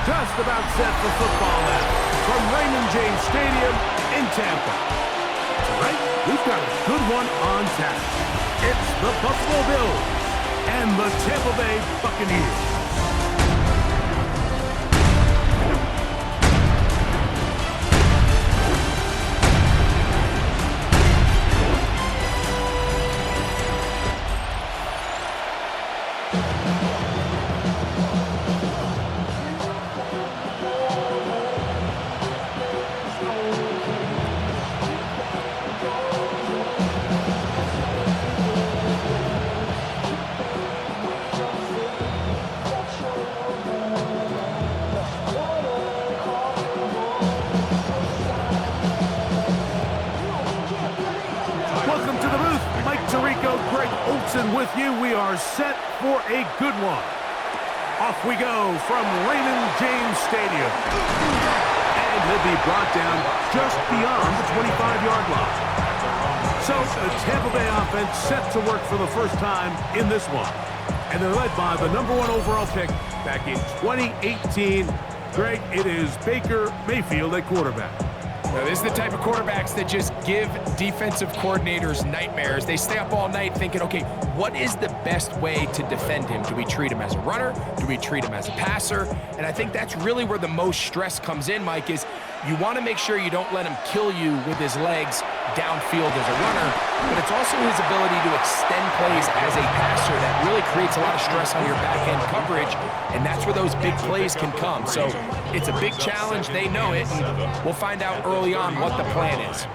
just about set for football now from Raymond James Stadium in Tampa. Tonight, we've got a good one on tap. It's the Buffalo Bills and the Tampa Bay Buccaneers. Welcome to the booth. Mike Tirico, Greg Olson with you. We are set for a good one. Off we go from Raymond James Stadium. And he'll be brought down just beyond the 25-yard line. So the Tampa Bay offense set to work for the first time in this one. And they're led by the #1 overall pick back in 2018. Greg, it is Baker Mayfield at quarterback. Now, this is the type of quarterbacks that just give defensive coordinators nightmares. They stay up all night thinking, okay, what is the best way to defend him? Do we treat him as a runner? Do we treat him as a passer? And I think that's really where the most stress comes in, Mike, is you want to make sure you don't let him kill you with his legs downfield as a runner, but it's also his ability to extend plays as a passer that really creates a lot of stress on your back-end coverage, and that's where those big plays can come. So it's a big challenge. They know it, and we'll find out early on what the plan is.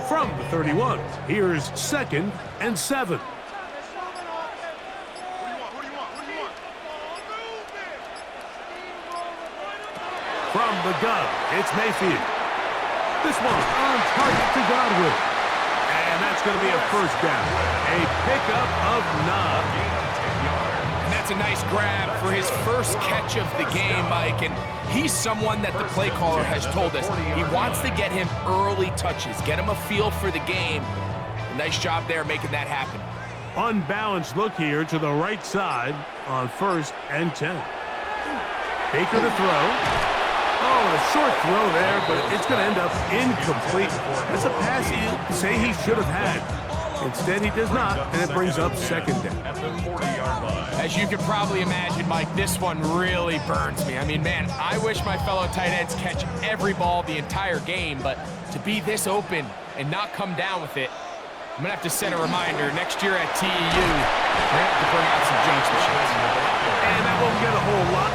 From the 31, here's 2nd and 7. From the gun, it's Mayfield. This one on target to Godwin. And that's going to be a first down. A pickup of 9. And that's a nice grab for his first catch of the game, Mike. And he's someone that the play caller has told us he wants to get him early touches, get him a feel for the game. Nice job there making that happen. Unbalanced look here to the right side on 1st and 10. Baker to throw. Oh, a short throw there, but it's going to end up incomplete. That's a pass you say he should have had. Instead, he does not, and it brings up 2nd down. As you can probably imagine, Mike, this one really burns me. I mean, man, I wish my fellow tight ends catch every ball the entire game, but to be this open and not come down with it, I'm going to have to set a reminder. Next year at TEU, we're going to have to bring out some junction shots. And that won't get a whole lot.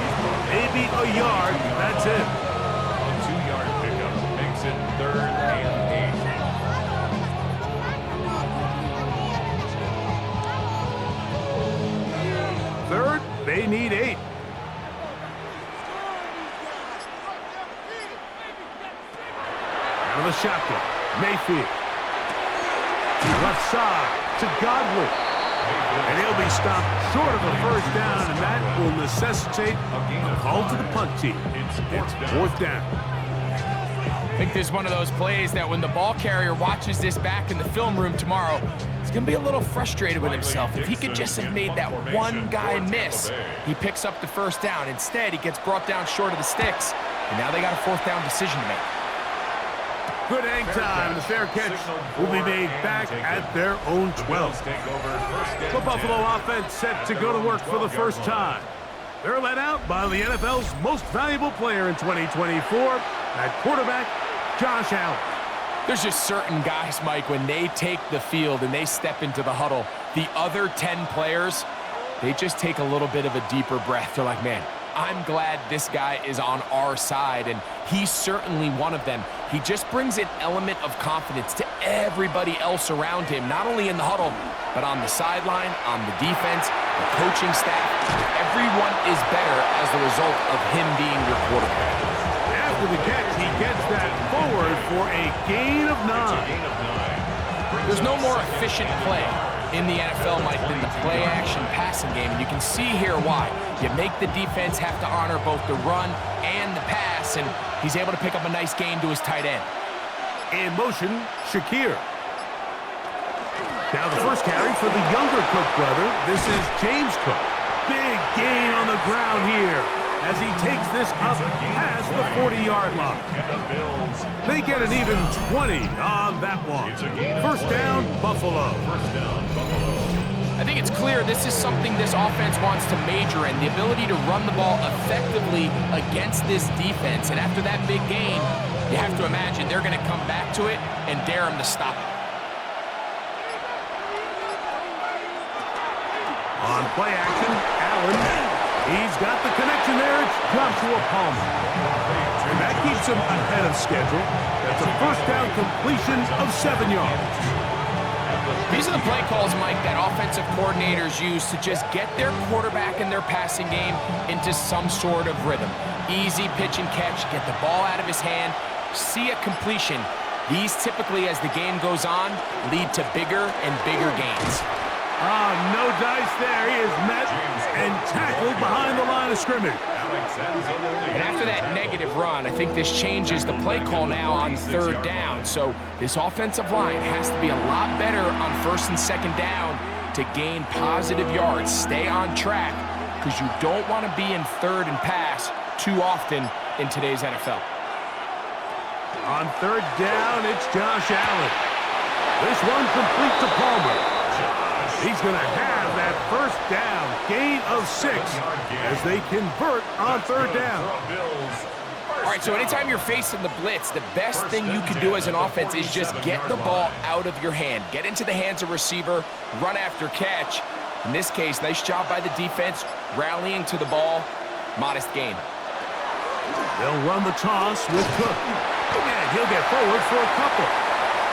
Maybe a yard. That's it. A 2-yard pickup makes it 3rd and 8. 3rd, they need 8. Out of the shotgun, Mayfield. Left side to Godwin. And he'll be stopped short of a first down, and that will necessitate a call to the punt team. It's 4th down. I think this is one of those plays that when the ball carrier watches this back in the film room tomorrow, he's going to be a little frustrated with himself. If he could just have made that one guy miss, he picks up the first down. Instead, he gets brought down short of the sticks, and now they got a 4th down decision to make. Good hang time. The fair catch will be made back at their own 12. The Buffalo offense set to go to work for the first time. They're led out by the NFL's most valuable player in 2024, at quarterback, Josh Allen. There's just certain guys, Mike, when they take the field and they step into the huddle, the other 10 players, they just take a little bit of a deeper breath. They're like, man, I'm glad this guy is on our side, and he's certainly one of them. He just brings an element of confidence to everybody else around him, not only in the huddle, but on the sideline, on the defense, the coaching staff. Everyone is better as the result of him being your quarterback. After the catch, he gets that forward for a gain of 9. There's no more efficient play in the NFL, Mike, than the play-action passing game, and you can see here why. You make the defense have to honor both the run and the pass, and he's able to pick up a nice gain to his tight end. In motion, Shakir. Now the first carry for the younger Cook brother. This is James Cook. Big gain on the ground here as he takes this up past the 40-yard line. They get an even 20 on that one. First down, Buffalo. I think it's clear this is something this offense wants to major in, the ability to run the ball effectively against this defense. And after that big gain, you have to imagine they're going to come back to it and dare him to stop it. On play action, Allen. He's got the connection there. It's Joshua Palmer. And that keeps him ahead of schedule. That's a first down completion of 7 yards. These are the play calls, Mike, that offensive coordinators use to just get their quarterback and their passing game into some sort of rhythm. Easy pitch and catch, get the ball out of his hand, see a completion. These typically, as the game goes on, lead to bigger and bigger gains. No dice there. He is met and tackled behind the line of scrimmage. And after that negative run, I think this changes the play call now on third down. So this offensive line has to be a lot better on first and second down to gain positive yards. Stay on track because you don't want to be in third and pass too often in today's NFL. On third down, it's Josh Allen. This one complete to Palmer. He's going to have that first down, gain of 6, as they convert on third down. All right, so anytime you're facing the blitz, the best thing you can do as an offense is just get the ball out of your hand. Get into the hands of receiver, run after catch. In this case, nice job by the defense, rallying to the ball, modest gain. They'll run the toss with Cook. And he'll get forward for a couple.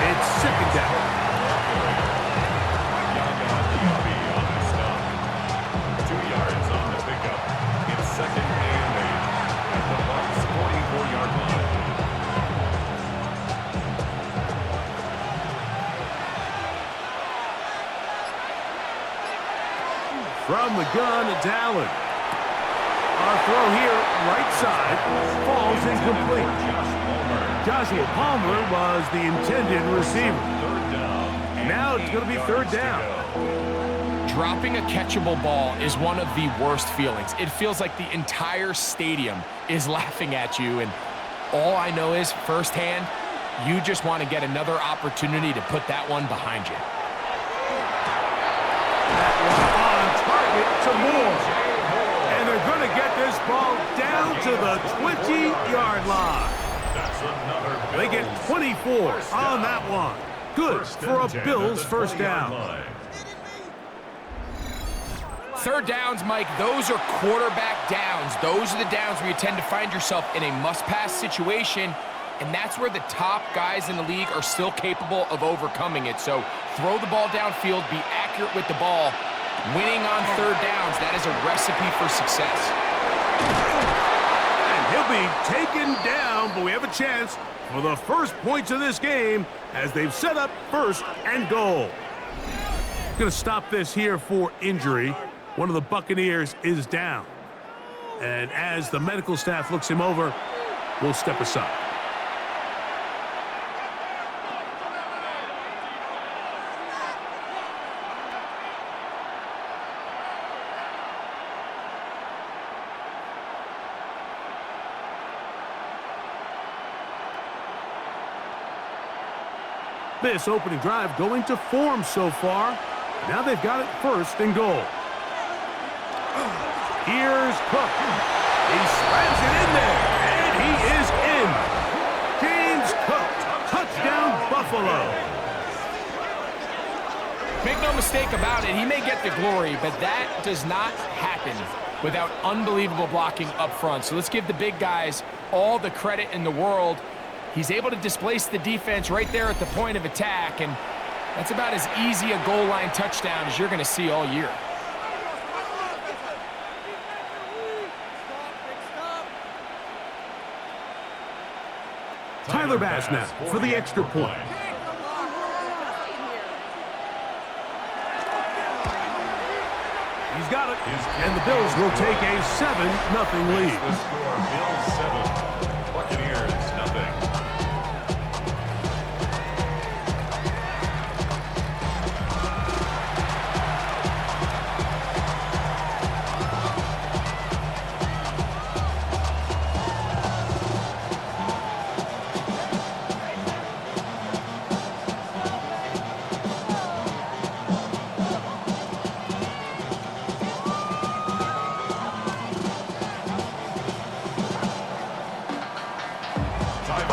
It's second down. From the gun, it's Allen. Our throw here, right side, falls incomplete. Joshua Palmer was the intended receiver. Now it's going to be third down. Dropping a catchable ball is one of the worst feelings. It feels like the entire stadium is laughing at you, and all I know is firsthand, you just want to get another opportunity to put that one behind you. To Moore. And they're going to get this ball down to the 20-yard line. They get 24 on that one. Good for a Bills first down. Third downs, Mike, those are quarterback downs. Those are the downs where you tend to find yourself in a must-pass situation, and that's where the top guys in the league are still capable of overcoming it. So throw the ball downfield, be accurate with the ball. Winning on third downs, that is a recipe for success. And he'll be taken down, but we have a chance for the first points of this game as they've set up first and goal. Going to stop this here for injury. One of the Buccaneers is down. And as the medical staff looks him over, we'll step aside. This opening drive going to form so far. Now they've got it first and goal. Here's Cook. He slams it in there, and he is in. James Cook, touchdown Buffalo. Make no mistake about it, he may get the glory, but that does not happen without unbelievable blocking up front. So let's give the big guys all the credit in the world. He's able to displace the defense right there at the point of attack, and that's about as easy a goal line touchdown as you're going to see all year. Tyler Bass now for the extra point. He's got it, and the Bills will take a 7-0 lead. The score, Bills 7, Buccaneers nothing.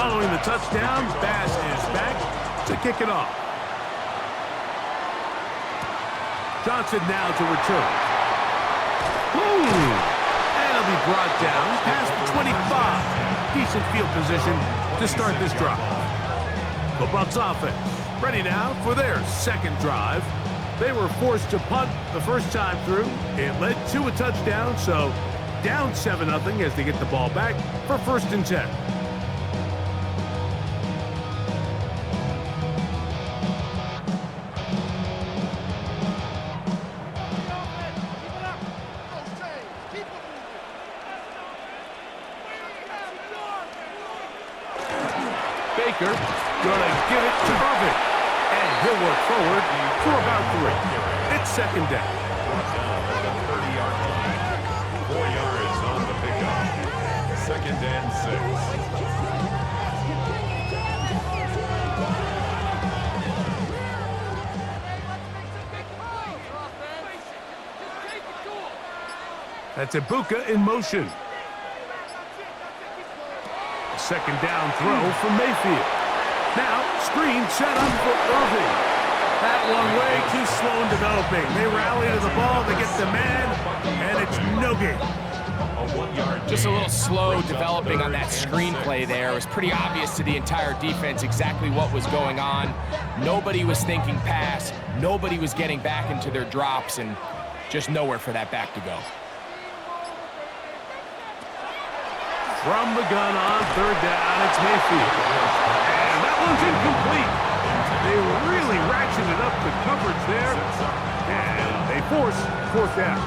Following the touchdown, Bass is back to kick it off. Johnson now to return. And it'll be brought down past the 25. Decent field position to start this drive. The Bucs offense ready now for their second drive. They were forced to punt the first time through. It led to a touchdown, so down 7-0 as they get the ball back for 1st and 10. Baker gonna give it to Buffett, and he'll work forward for about 3. It's 2nd down. 30-yard line. 4 yards on the pickup. 2nd and 6. That's Ibuka in motion. 2nd down throw from Mayfield. Now, screen set up for Irving. That one way too slow in developing. They rally to the ball, they get the man, and it's no gain. Just a little slow developing on that screenplay there. It was pretty obvious to the entire defense exactly what was going on. Nobody was thinking pass. Nobody was getting back into their drops, and just nowhere for that back to go. From the gun on 3rd down, it's Mayfield. And that one's incomplete. They really ratcheted up the coverage there, and they force 4th down.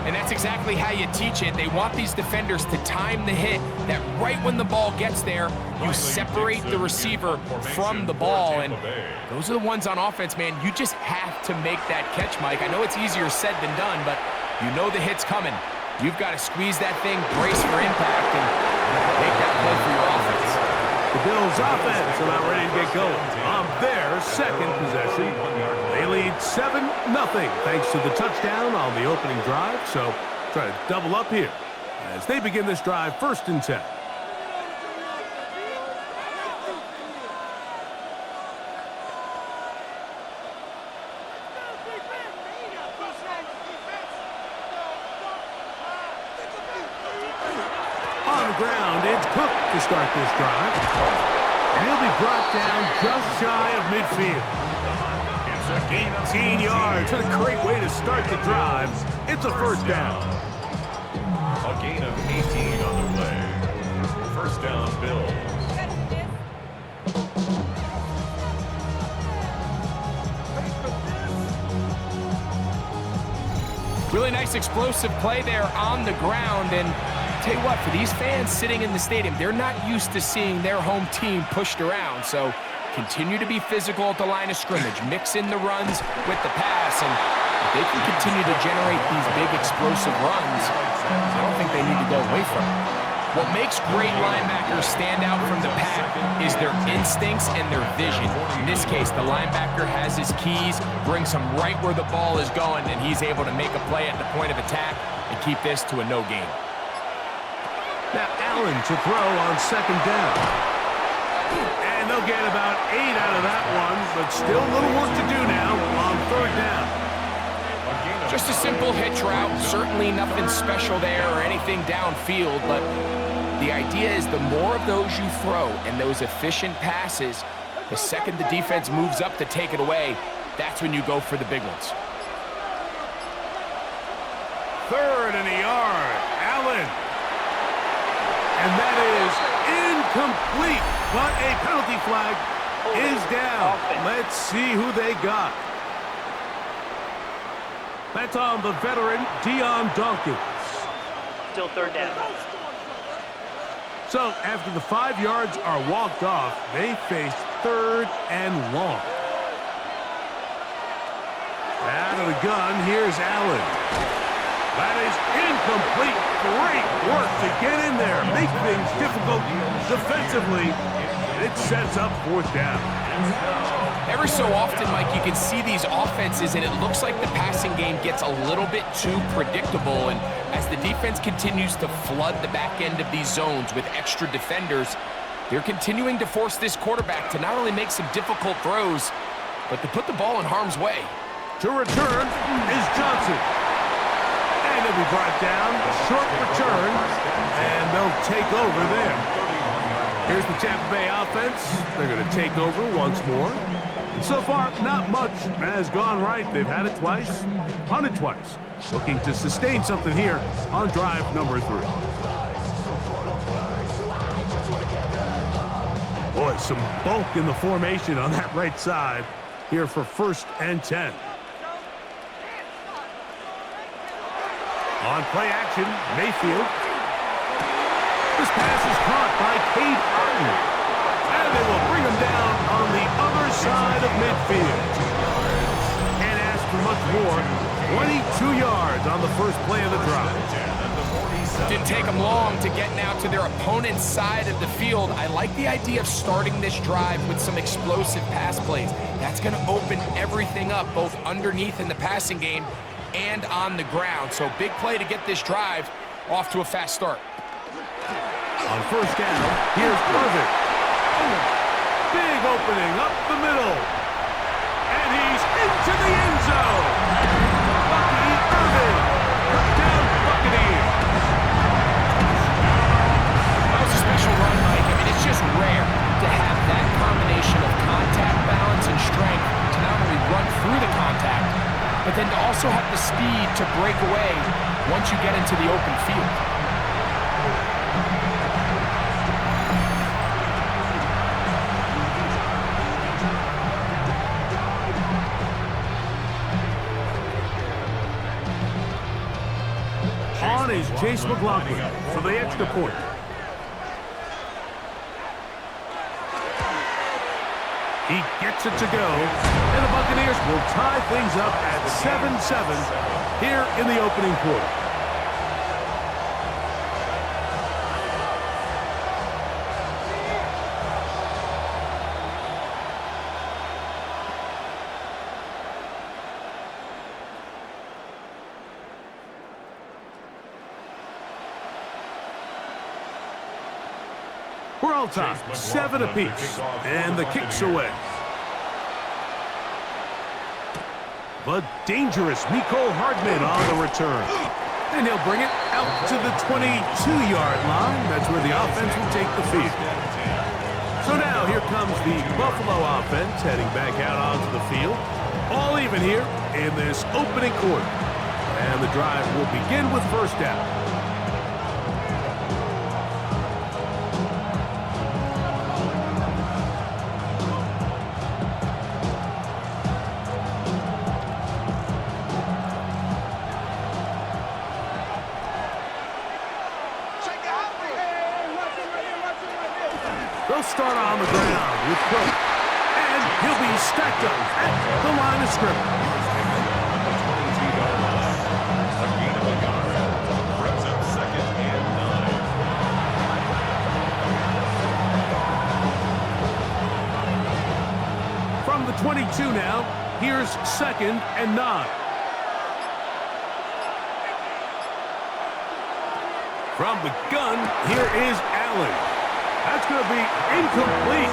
And that's exactly how you teach it. They want these defenders to time the hit, that right when the ball gets there, you separate the receiver from the ball. And those are the ones on offense, man. You just have to make that catch, Mike. I know it's easier said than done, but you know the hit's coming. You've got to squeeze that thing, brace for impact, and make that play for your offense. The Bills' offense about ready to get going on their 2nd possession. They lead 7-0 thanks to the touchdown on the opening drive. So try to double up here as they begin this drive 1st and 10. Ground, it's Cook to start this drive. And he'll be brought down just shy of midfield. 18 yards. What a great way to start the drive. It's a 1st down. A gain of 18 on the play. 1st down, Bills. Really nice explosive play there on the ground, and tell you what, for these fans sitting in the stadium, they're not used to seeing their home team pushed around. So continue to be physical at the line of scrimmage, mix in the runs with the pass, and if they can continue to generate these big explosive runs, I don't think they need to go away from it. What makes great linebackers stand out from the pack is their instincts and their vision. In this case, the linebacker has his keys, brings him right where the ball is going, and he's able to make a play at the point of attack and keep this to a no gain. Now Allen to throw on 2nd down. And they'll get about 8 out of that one, but still a little work to do now on 3rd down. Just a simple hitch route, certainly nothing special there or anything downfield, but the idea is the more of those you throw and those efficient passes, the second the defense moves up to take it away, that's when you go for the big ones. 3rd and a yard. Allen. And that is incomplete, but a penalty flag is down. Let's see who they got. That's on the veteran, Dion Dawkins. Still 3rd down. So after the 5 yards are walked off, they face 3rd and long. Out of the gun, here's Allen. That is incomplete. Great work to get in there, make things difficult defensively. It sets up 4th down. Every so often, Mike, you can see these offenses, and it looks like the passing game gets a little bit too predictable. And as the defense continues to flood the back end of these zones with extra defenders, They're continuing to force this quarterback to not only make some difficult throws, but to put the ball in harm's way. To return is Johnson. And it'll be brought down. Short return. And they'll take over there. Here's the Tampa Bay offense. They're going to take over once more. And so far, not much has gone right. They've had it twice, punted twice. Looking to sustain something here on drive number 3. Boy, some bulk in the formation on that right side here for 1st and 10. On play action, Mayfield. This pass is caught by Cade Otton. And they will bring him down on the other side of midfield. Can't ask for much more. 22 yards on the first play of the drive. Didn't take them long to get now to their opponent's side of the field. I like the idea of starting this drive with some explosive pass plays. That's going to open everything up, both underneath in the passing game and on the ground. So big play to get this drive off to a fast start. On 1st down, here's Irvin. Big opening up the middle. And he's into the end zone. Bucky Irvin. Touchdown Buccaneers. That was a special run, Mike. I mean, it's just rare to have that combination of contact, balance, and strength to not only run through the contact, but then to also have the speed to break away once you get into the open field. On is Chase McLaughlin for the extra point. He gets it to go, and the Buccaneers will tie things up at 7-7 here in the opening quarter. We're all tied, 7 apiece, and the kick's away. But dangerous Mecole Hardman on the return. And he'll bring it out to the 22-yard line. That's where the offense will take the field. So now here comes the Buffalo offense heading back out onto the field. All even here in this opening quarter. And the drive will begin with 1st down. They'll start on the ground with Cook. And he'll be stacked up at the line of scrimmage. A gain of a yard. Brings up 2nd and 9. From the 22 now, here's 2nd and 9. From the gun, here is Allen. That's going to be incomplete.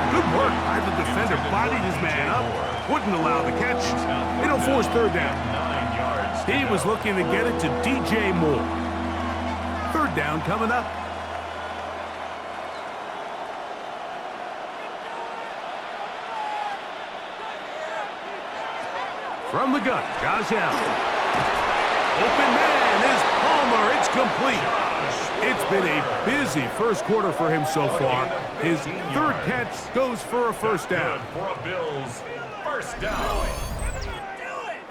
Good work by the defender. Bodied his man up. Wouldn't allow the catch. It'll force 3rd down. 9 yards. He was looking to get it to DJ Moore. 3rd down coming up. From the gun, Josh Allen. Open man is Palmer. It's complete. It's been a busy 1st quarter for him so far. His 3rd catch goes for a 1st down. For a Bills 1st down.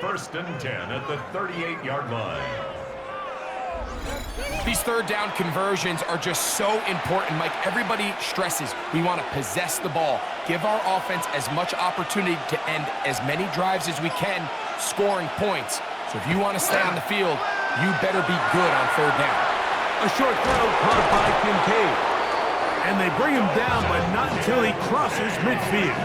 1st and 10 at the 38-yard line. These 3rd down conversions are just so important, Mike. Everybody stresses we want to possess the ball, give our offense as much opportunity to end as many drives as we can, scoring points. So if you want to stay on the field, you better be good on 3rd down. A short throw caught by Kincaid. And they bring him down, but not until he crosses midfield.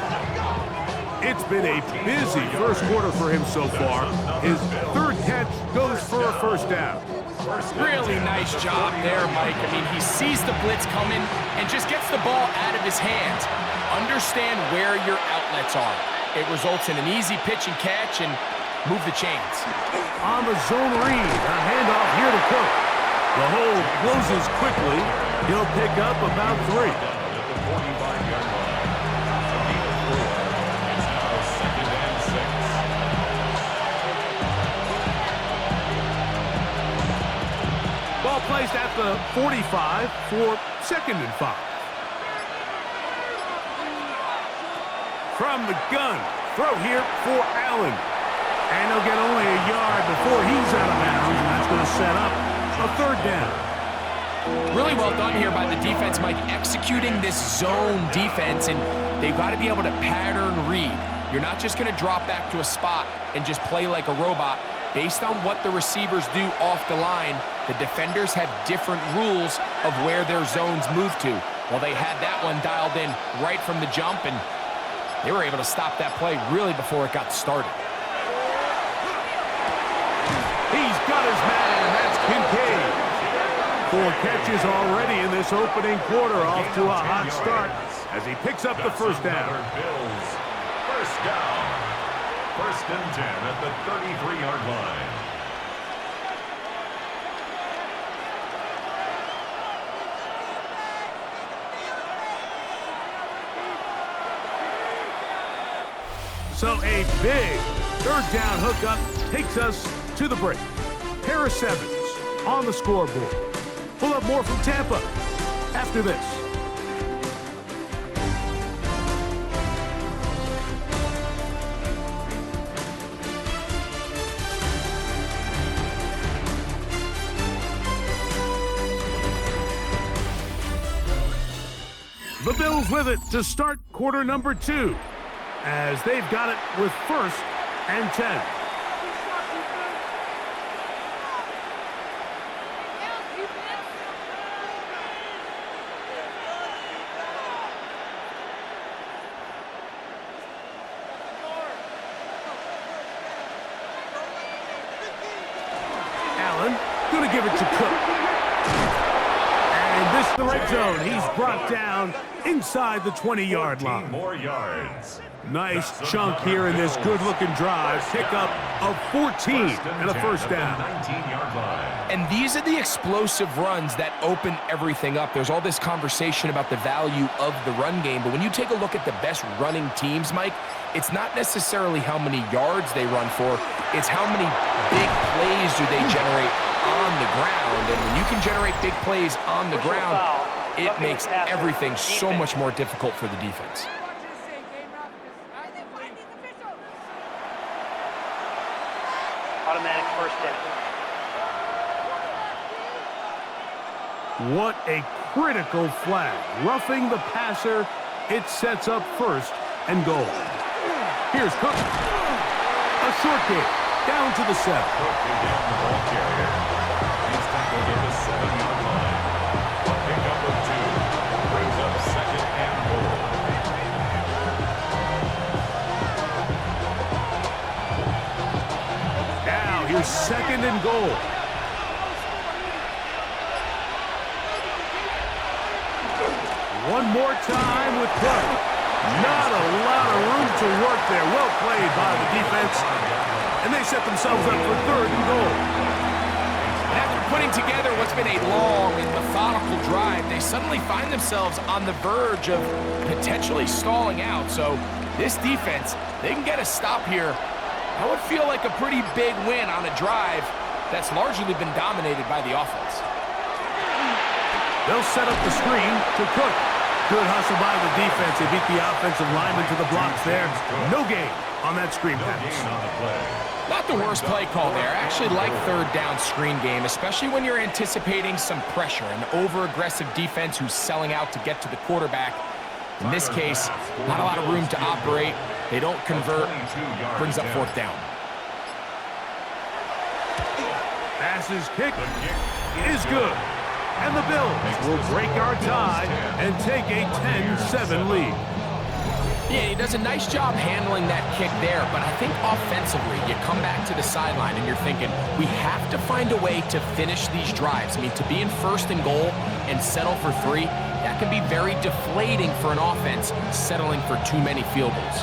It's been a busy 1st quarter for him so far. His 3rd catch goes for a 1st down. Really nice job there, Mike. I mean, he sees the blitz coming and just gets the ball out of his hands. Understand where your outlets are. It results in an easy pitch and catch and move the chains. On the zone read, a handoff here to Cook. The hole closes quickly. He'll pick up about 3. At the 45-yard line. A gain of 4. It's now 2nd and 6. Ball placed at the 45 for 2nd and 5. From the gun, throw here for Allen. And he'll get only a yard before he's out of bounds, and that's going to set up a 3rd down. Really well done here by the defense, Mike, executing this zone defense, and they've got to be able to pattern read. You're not just going to drop back to a spot and just play like a robot. Based on what the receivers do off the line, the defenders have different rules of where their zones move to. Well, they had that one dialed in right from the jump, and they were able to stop that play really before it got started. He's got his man, that's Kincaid. 4 catches already in this opening quarter, off to a hot start as he picks up the 1st down. Bills. 1st down. 1st and 10 at the 33-yard line. So a big 3rd down hookup takes us to the break. Pair of 7s on the scoreboard. We'll have more from Tampa after this. The Bills with it to start quarter number 2, as they've got it with 1st and 10. Allen going to give it to Cook. And this is the red zone. He's brought down inside the 20-yard line. More yards. Nice chunk here in this good-looking drive. Pickup of 14 and a 1st down. 19-yard line. And these are the explosive runs that open everything up. There's all this conversation about the value of the run game, but when you take a look at the best running teams, Mike, it's not necessarily how many yards they run for, it's how many big plays do they generate on the ground. And when you can generate big plays on the ground, it makes everything so much more difficult for the defense. Automatic 1st down. What a critical flag. Roughing the passer, it sets up 1st and goal. Here's Cook. A short game, down to the 7. Cook again, the ball carrier. He's tackled at the 7-yard line. A pickup of 2. Brings up 2nd and goal. Now here's 2nd and goal. One more time with Cook. Not a lot of room to work there. Well played by the defense. And they set themselves up for 3rd and goal. After putting together what's been a long and methodical drive, they suddenly find themselves on the verge of potentially stalling out. So this defense, they can get a stop here. That would feel like a pretty big win on a drive that's largely been dominated by the offense. They'll set up the screen to Cook. Good hustle by the defense. They beat the offensive lineman to the blocks there. No gain on that screen pass. Gain on the play. Not the worst play call there. I actually like 3rd down screen game, especially when you're anticipating some pressure, an over-aggressive defense who's selling out to get to the quarterback. In this case, not a lot of room to operate. They don't convert. Brings up 4th down. Pass is kicked. Is good. And the Bills will break our tie and take a 10-7 lead. Yeah, he does a nice job handling that kick there, but I think offensively, you come back to the sideline and you're thinking, we have to find a way to finish these drives. I mean, to be in first and goal and settle for 3, that can be very deflating for an offense settling for too many field goals.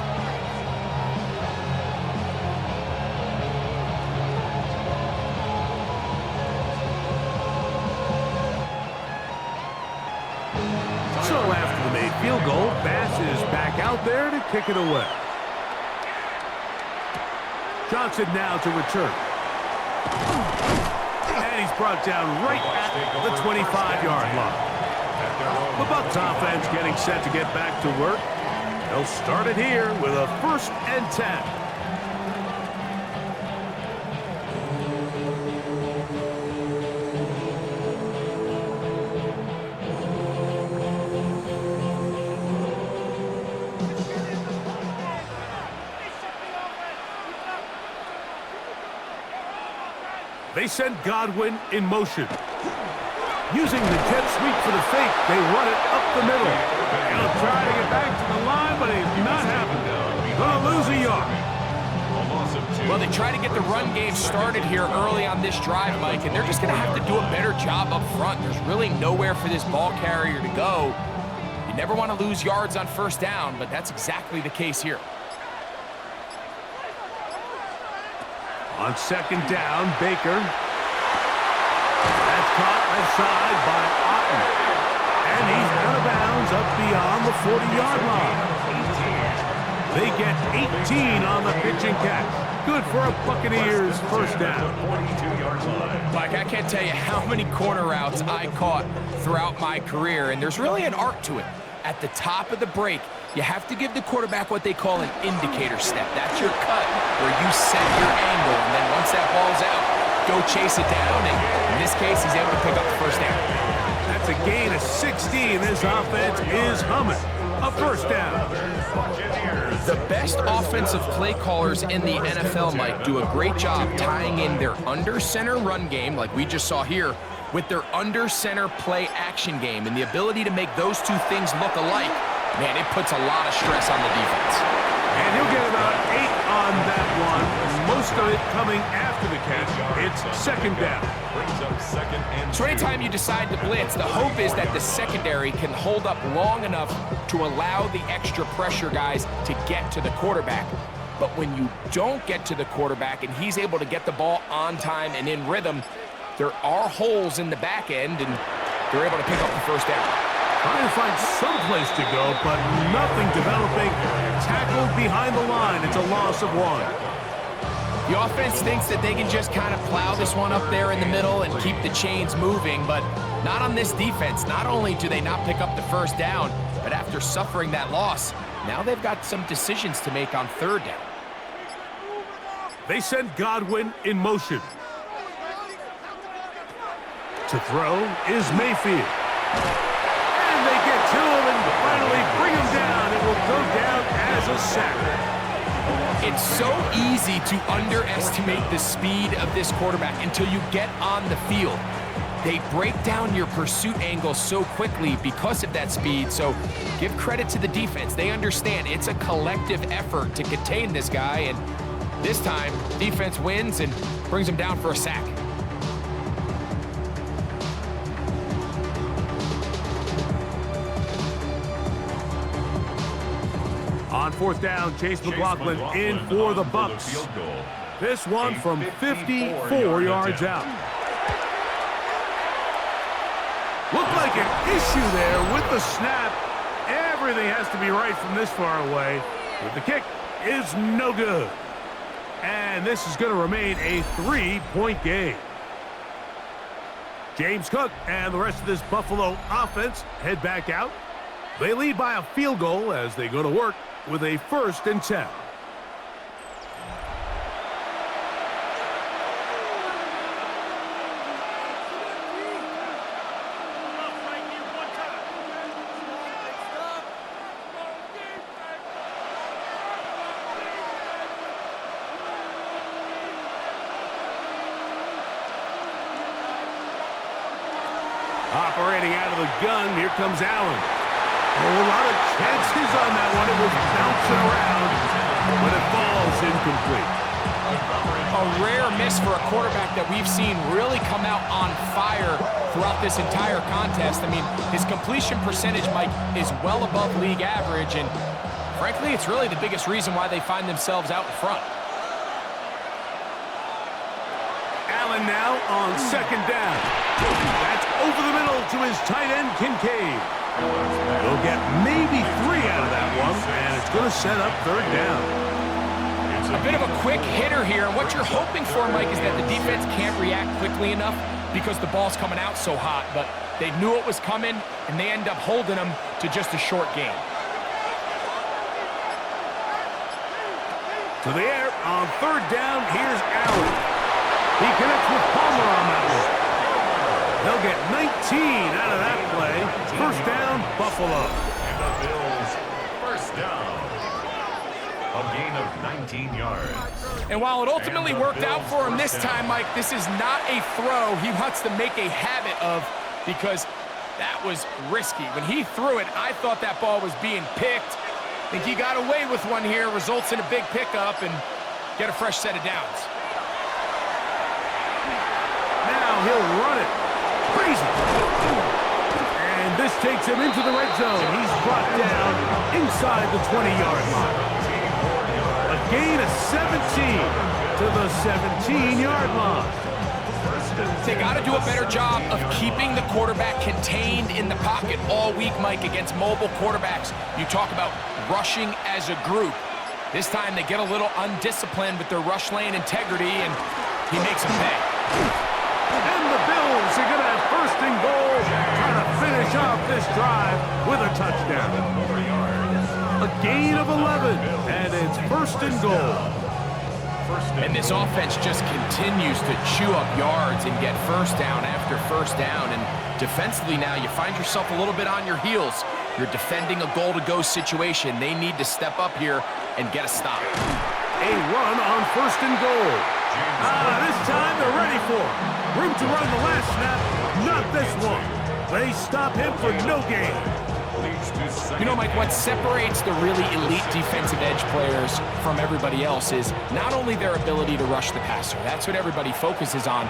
So after the made field goal, Bass is back out there to kick it away. Johnson now to return. And he's brought down right at the 25-yard line. The Bucs offense getting set to get back to work. They'll start it here with a 1st and 10. They send Godwin in motion. Using the jet sweep for the fake, they run it up the middle. He'll try to get back to the line, but he's not happening. Gonna lose a yard. Well, they try to get the run game started here early on this drive, Mike, and they're just going to have to do a better job up front. There's really nowhere for this ball carrier to go. You never want to lose yards on 1st down, but that's exactly the case here. On 2nd down, Baker. That's caught left side by Otten. And he's out of bounds up beyond the 40-yard line. They get 18 on the pitch and catch. Good for a Buccaneers 1st down. Mike, I can't tell you how many corner routes I caught throughout my career, and there's really an art to it. At the top of the break, you have to give the quarterback what they call an indicator step. That's your cut, where you set your angle, and then once that ball's out, go chase it down, and in this case, he's able to pick up the 1st down. That's a gain of 16. This offense is humming. A 1st down. The best offensive play callers in the NFL, Mike, do a great job tying in their under-center run game, like we just saw here, with their under-center play action game, and the ability to make those 2 things look alike. Man, it puts a lot of stress on the defense. And he'll get about 8 on that one. Most of it coming after the catch. It's 2nd down. So anytime you decide to blitz, the hope is that the secondary can hold up long enough to allow the extra pressure guys to get to the quarterback. But when you don't get to the quarterback and he's able to get the ball on time and in rhythm, there are holes in the back end, and they're able to pick up the 1st down. Trying to find some place to go, but nothing developing. Tackled behind the line. It's a loss of 1. The offense thinks that they can just kind of plow this one up there in the middle and keep the chains moving, but not on this defense. Not only do they not pick up the 1st down, but after suffering that loss, now they've got some decisions to make on 3rd down. They send Godwin in motion. To throw is Mayfield. And they get to him and finally bring him down. It will go down as a sack. It's so easy to underestimate the speed of this quarterback until you get on the field. They break down your pursuit angle so quickly because of that speed, so give credit to the defense. They understand it's a collective effort to contain this guy, and this time, defense wins and brings him down for a sack. On 4th down, Chase McLaughlin in for the Bucs. This one from 54 yards out. Looked like an issue there with the snap. Everything has to be right from this far away. But the kick is no good. And this is going to remain a 3-point game. James Cook and the rest of this Buffalo offense head back out. They lead by a field goal as they go to work with a 1st and 10. Operating out of the gun, here comes Allen. Oh, a lot of chances on that one. It was bouncing around, but it falls incomplete. A rare miss for a quarterback that we've seen really come out on fire throughout this entire contest. I mean, his completion percentage, Mike, is well above league average, and frankly, it's really the biggest reason why they find themselves out in front. Allen now on second down. That's over the middle to his tight end, Kincaid. He'll get maybe 3 out of that one, and it's going to set up third down. A bit of a quick hitter here, and what you're hoping for, Mike, is that the defense can't react quickly enough because the ball's coming out so hot, but they knew it was coming, and they end up holding them to just a short gain. To the air on third down, here's Allen. He connects with Palmer on that one. They'll get 19 out of that play. First down, Buffalo. And the Bills, first down. A gain of 19 yards. And while it ultimately worked out for him this time, Mike, this is not a throw he wants to make a habit of because that was risky. When he threw it, I thought that ball was being picked. I think he got away with one here, results in a big pickup and get a fresh set of downs. Now he'll run it. Crazy. And this takes him into the red zone. He's brought down inside the 20-yard line. A gain of 17 to the 17-yard line. They got to do a better job of keeping the quarterback contained in the pocket all week, Mike, against mobile quarterbacks. You talk about rushing as a group. This time they get a little undisciplined with their rush lane integrity, and he makes them pay. And the Bills are going to have first and goal, trying to finish off this drive with a touchdown. A gain of 11, and it's first and goal. And this offense just continues to chew up yards and get first down after first down. And defensively now, you find yourself a little bit on your heels. You're defending a goal-to-go situation. They need to step up here and get a stop. A run on first and goal. This time they're ready for it. Room to run the last snap, not this one. They stop him for no gain. You know, Mike, what separates the really elite defensive edge players from everybody else is not only their ability to rush the passer. That's what everybody focuses on.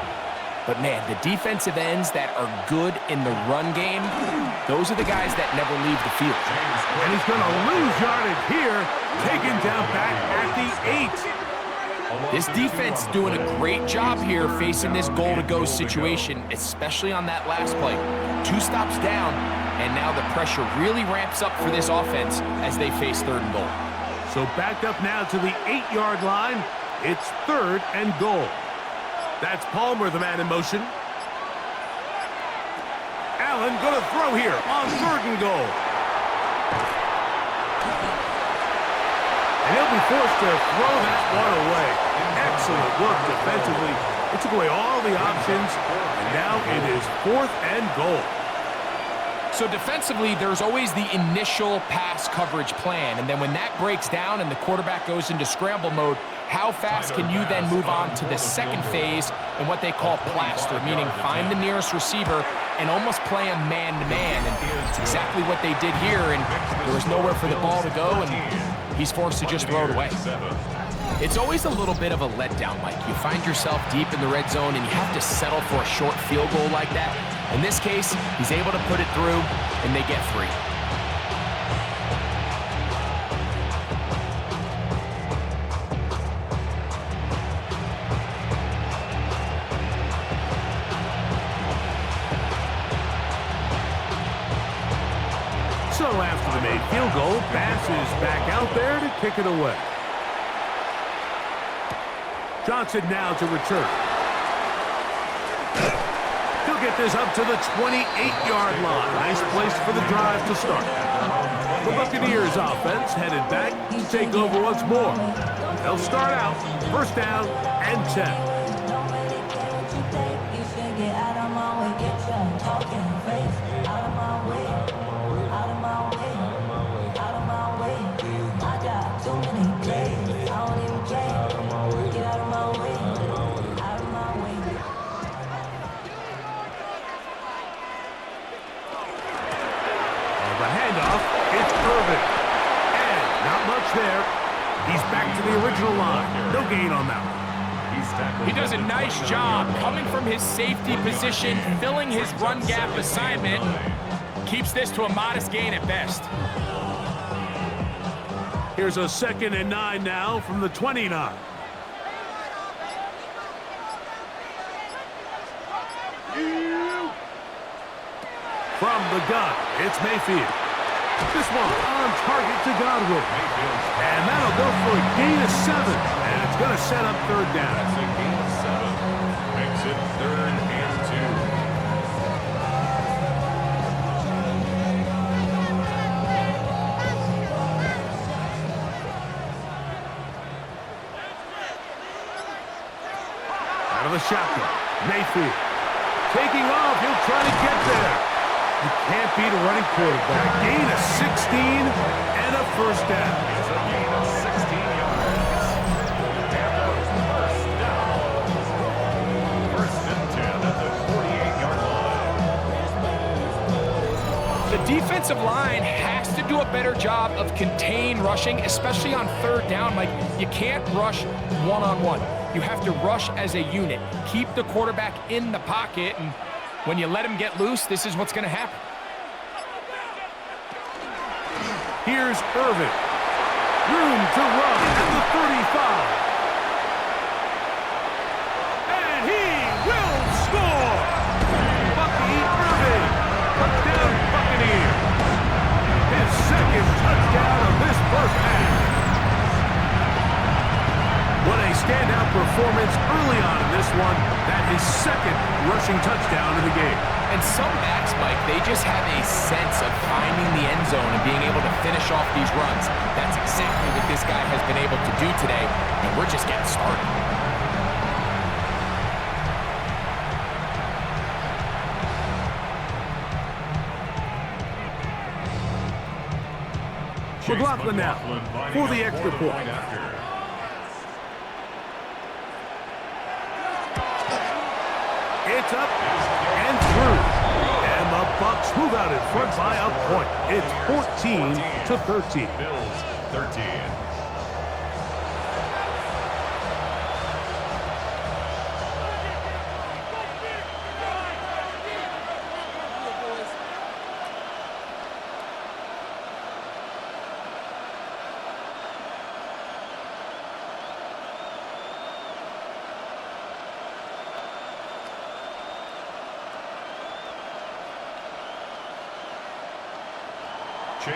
But, man, the defensive ends that are good in the run game, those are the guys that never leave the field. And he's going to lose yardage here, taken down back at the 8. This defense is doing a great job here facing this goal-to-go situation, especially on that last play. 2 stops down, and now the pressure really ramps up for this offense as they face third and goal. So backed up now to the 8-yard line. It's third and goal. That's Palmer, the man in motion. Allen going to throw here on third and goal. And he'll be forced to throw that one away. Excellent work defensively. It took away all the options, and now it is fourth and goal. So defensively, there's always the initial pass coverage plan, and then when that breaks down and the quarterback goes into scramble mode, how fast can you then move on to the second phase in what they call plaster, meaning find the nearest receiver and almost play him man-to-man, and it's exactly what they did here, and there was nowhere for the ball to go, and he's forced to just throw it away. It's always a little bit of a letdown, Mike. You find yourself deep in the red zone, and you have to settle for a short field goal like that. In this case, he's able to put it through, and they get 3. So after the made field goal, Bass is back out there to kick it away. Johnson now to return. He'll get this up to the 28-yard line. Nice place for the drive to start. The Buccaneers offense headed back to take over once more. They'll start out first down and 10. The handoff nice job coming from his safety position, filling his run gap assignment. Keeps this to a modest gain at best. Here's a 2nd and 9 now from the 29. From the gun, it's Mayfield. This one on target to Godwin. And that'll go for a gain of 7. And it's going to set up 3rd down. That's a gain of 7. Makes it 3rd and 2. Out of the shotgun, Mayfield. Taking off, he'll try to get there. You can't beat a running quarterback. Gain of 16 and a 1st down. It's a gain of 16 yards. Tampa, 1st down. 1st and 10 at the 48-yard line. The defensive line has to do a better job of contain rushing, especially on 3rd down. Like, you can't rush one-on-one. You have to rush as a unit. Keep the quarterback in the pocket, and when you let him get loose, this is what's going to happen. Here's Irvin. Room to run at the 35. And he will score! Bucky Irvin, touchdown Buccaneers. His 2nd touchdown of this 1st half. What a standout performance early on in this one. That is 2nd rushing touchdown of the game. And some backs, Mike, they just have a sense of finding the end zone and being able to finish off these runs. That's exactly what this guy has been able to do today, and we're just getting started. McLaughlin now for the extra point. It's up and through. And the Bucs move out in front by a point. It's 14-13. Bills, 13.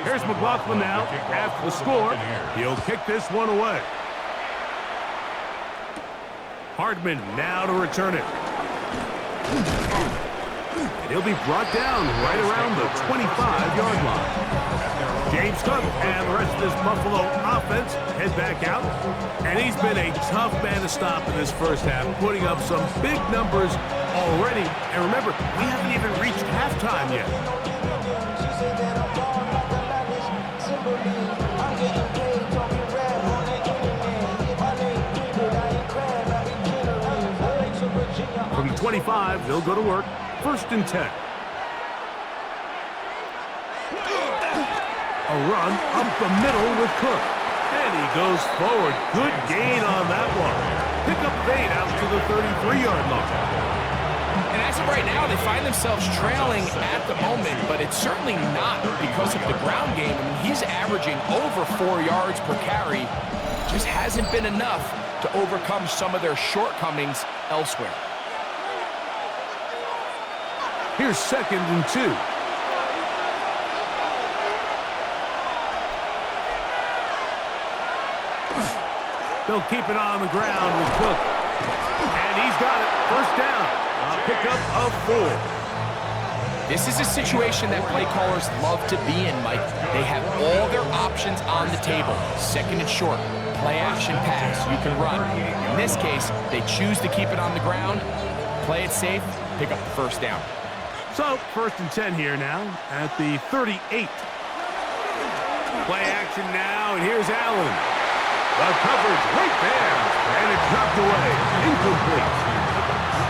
Here's McLaughlin now. After the score, he'll kick this one away. Hardman now to return it. And he'll be brought down right around the 25-yard line. James Cook and the rest of this Buffalo offense head back out. And he's been a tough man to stop in this 1st half, putting up some big numbers already. And remember, we haven't even reached halftime yet. From the 25, they'll go to work. 1st and 10. A run up the middle with Cook. And he goes forward. Good gain on that one. Pick up 8 out to the 33-yard line. And as of right now, they find themselves trailing at the moment, but it's certainly not because of the ground game. I mean, he's averaging over 4 yards per carry. Just hasn't been enough to overcome some of their shortcomings elsewhere. Here's 2nd and 2. They'll keep it on the ground with Cook. And he's got it. 1st down. A pickup of 4. This is a situation that play callers love to be in, Mike. They have all their options on the table. 2nd and short. Play action pass. You can run. In this case, they choose to keep it on the ground, play it safe, pick up the 1st down. So, 1st and 10 here now at the 38. Play action now, and here's Allen. The coverage right there, and it's dropped away. Incomplete.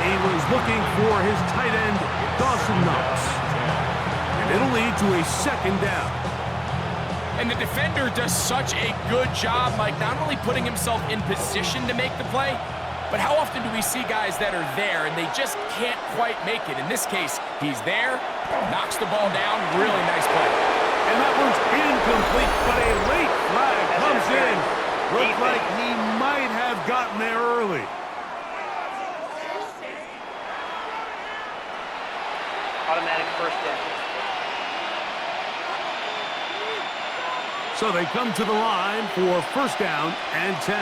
He was looking for his tight end, Dawson Knox. And it'll lead to a 2nd down. And the defender does such a good job, Mike, not only putting himself in position to make the play, But how often do we see guys that are there and they just can't quite make it? In this case, he's there, knocks the ball down, really nice play. And that one's incomplete, but a late flag comes in. Looked like he might have gotten there early. Automatic first down. So they come to the line for first down and 10.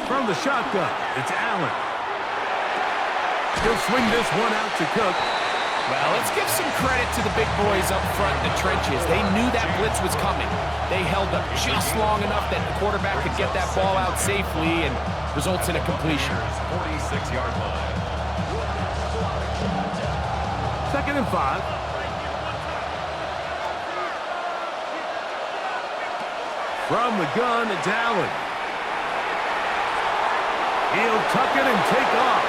From the shotgun, it's Allen. He'll swing this one out to Cook. Well, let's give some credit to the big boys up front in the trenches. They knew that blitz was coming. They held up just long enough that the quarterback could get that ball out safely and results in a completion. 46-yard line. 2nd and 5. From the gun, it's Allen. He'll tuck it and take off.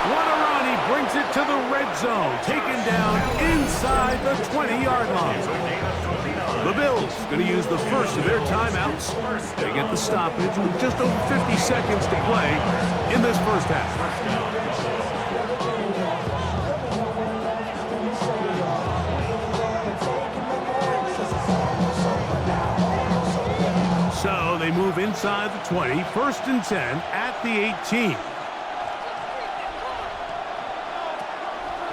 What a run. He brings it to the red zone. Taken down inside the 20-yard line. The Bills going to use the first of their timeouts. They get the stoppage with just over 50 seconds to play in this first half. So they move inside the 20, 1st and 10 at the 18.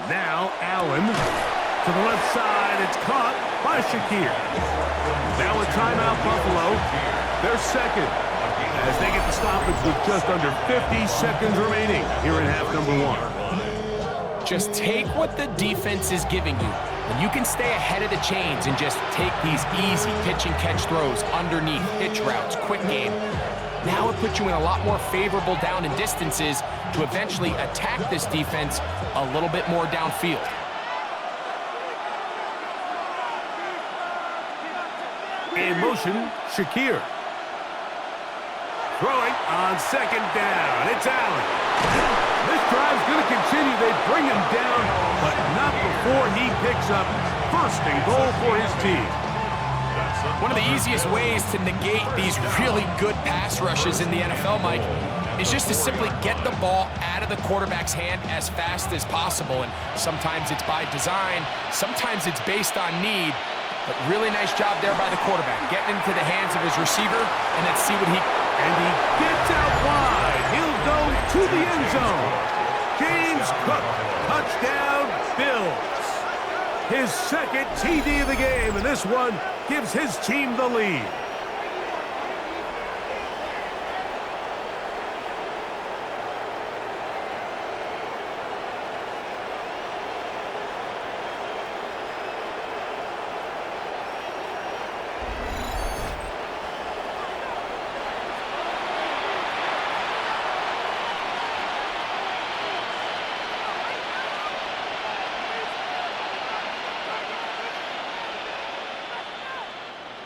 Now Allen to the left side. It's caught by Shakir. Now a timeout, Buffalo. They're second as they get the stoppage with just under 50 seconds remaining here in half number 1. Just take what the defense is giving you. When you can stay ahead of the chains and just take these easy pitch and catch throws underneath, hitch routes, quick game, now it puts you in a lot more favorable down and distances to eventually attack this defense a little bit more downfield. In motion, Shakir. Throwing on 2nd down. It's Allen. This drive's going to continue. They bring him down, but not before he picks up 1st and goal for his team. One of the easiest ways to negate these really good pass rushes in the NFL, Mike, is just to simply get the ball out of the quarterback's hand as fast as possible. And sometimes it's by design, sometimes it's based on need. But really nice job there by the quarterback, getting into the hands of his receiver, and let's see what he... And he gets out wide. He'll go to the end zone. James Cook, touchdown, Bills. His 2nd TD of the game, and this one gives his team the lead.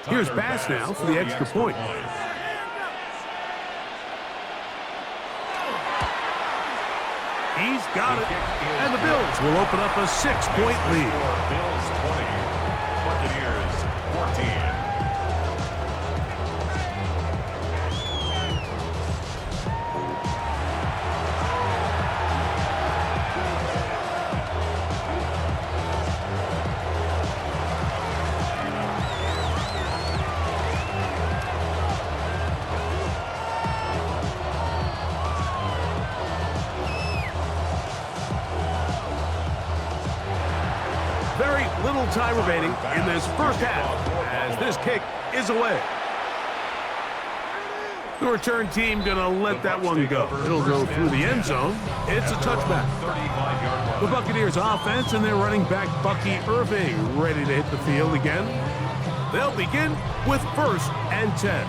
Here's Bass now for the extra point. He's got it. And the Bills will open up a 6-point lead. Bills 20, Buccaneers 14. Very little time remaining in this first half as this kick is away. The return team going to let that one go. It'll go through the end zone. It's a touchback. The Buccaneers offense and their running back Bucky Irving ready to hit the field again. They'll begin with 1st and 10.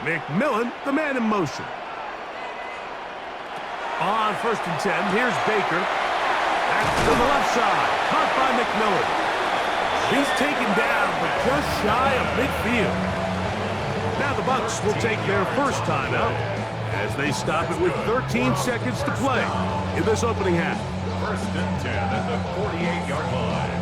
McMillan, the man in motion. On 1st and 10, here's Baker. Back to the left side. Caught by McMillan. He's taken down, but just shy of midfield. Now the Bucs will take their first timeout as they stop it with 13 seconds to play in this opening half. 1st and 10 at the 48-yard line.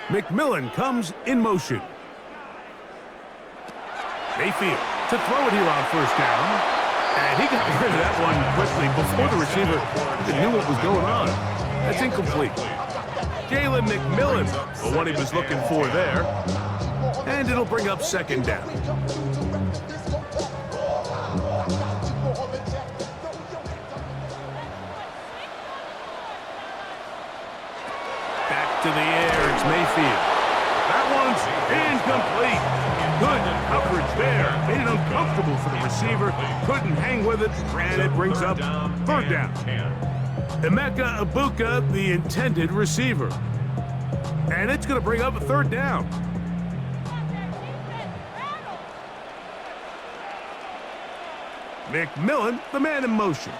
McMillan comes in motion. Mayfield to throw it here on 1st down. And he got rid of that one quickly before the receiver even knew what was going on. That's incomplete. Jalen McMillan, the one he was looking for there. And it'll bring up 2nd down. Back to the air, it's Mayfield. That one's incomplete. Good coverage there. Made it uncomfortable for the receiver. Couldn't hang with it, and it brings up 3rd down. Emeka Ibuka, the intended receiver. And it's going to bring up a 3rd down. McMillan, the man in motion.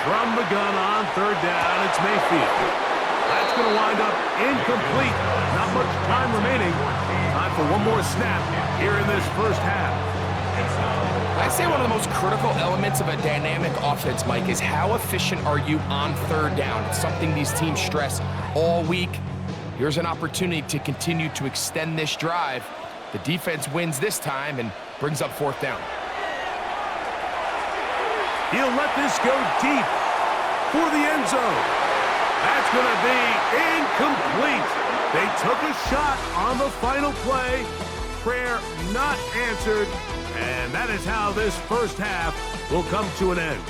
From the gun on 3rd down, it's Mayfield. That's going to wind up incomplete. Not much time remaining. Time for one more snap here in this first half. I'd say one of the most critical elements of a dynamic offense, Mike, is how efficient are you on 3rd down. It's something these teams stress all week. Here's an opportunity to continue to extend this drive. The defense wins this time and brings up 4th down. He'll let this go deep for the end zone. That's going to be incomplete. They took a shot on the final play. Prayer not answered. And that is how this first half will come to an end.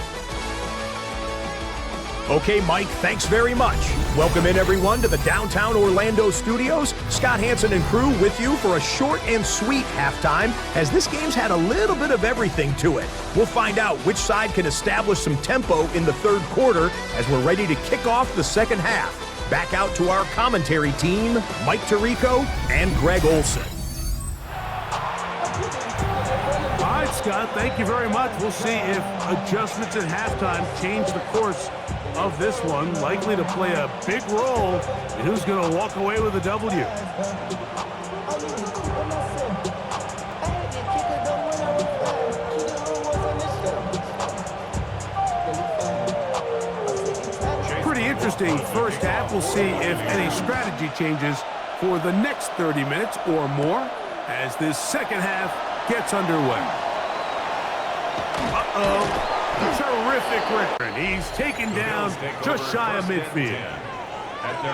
Okay, Mike, thanks very much. Welcome in, everyone, to the downtown Orlando studios. Scott Hansen and crew with you for a short and sweet halftime, as this game's had a little bit of everything to it. We'll find out which side can establish some tempo in the 3rd quarter as we're ready to kick off the 2nd half. Back out to our commentary team, Mike Tirico and Greg Olson. All right, Scott, thank you very much. We'll see if adjustments at halftime change the course of this one. Likely to play a big role in who's going to walk away with a W. Pretty interesting first half. We'll see if any strategy changes for the next 30 minutes or more as this 2nd half gets underway. Uh-oh. Terrific record. He's taken down just shy of midfield.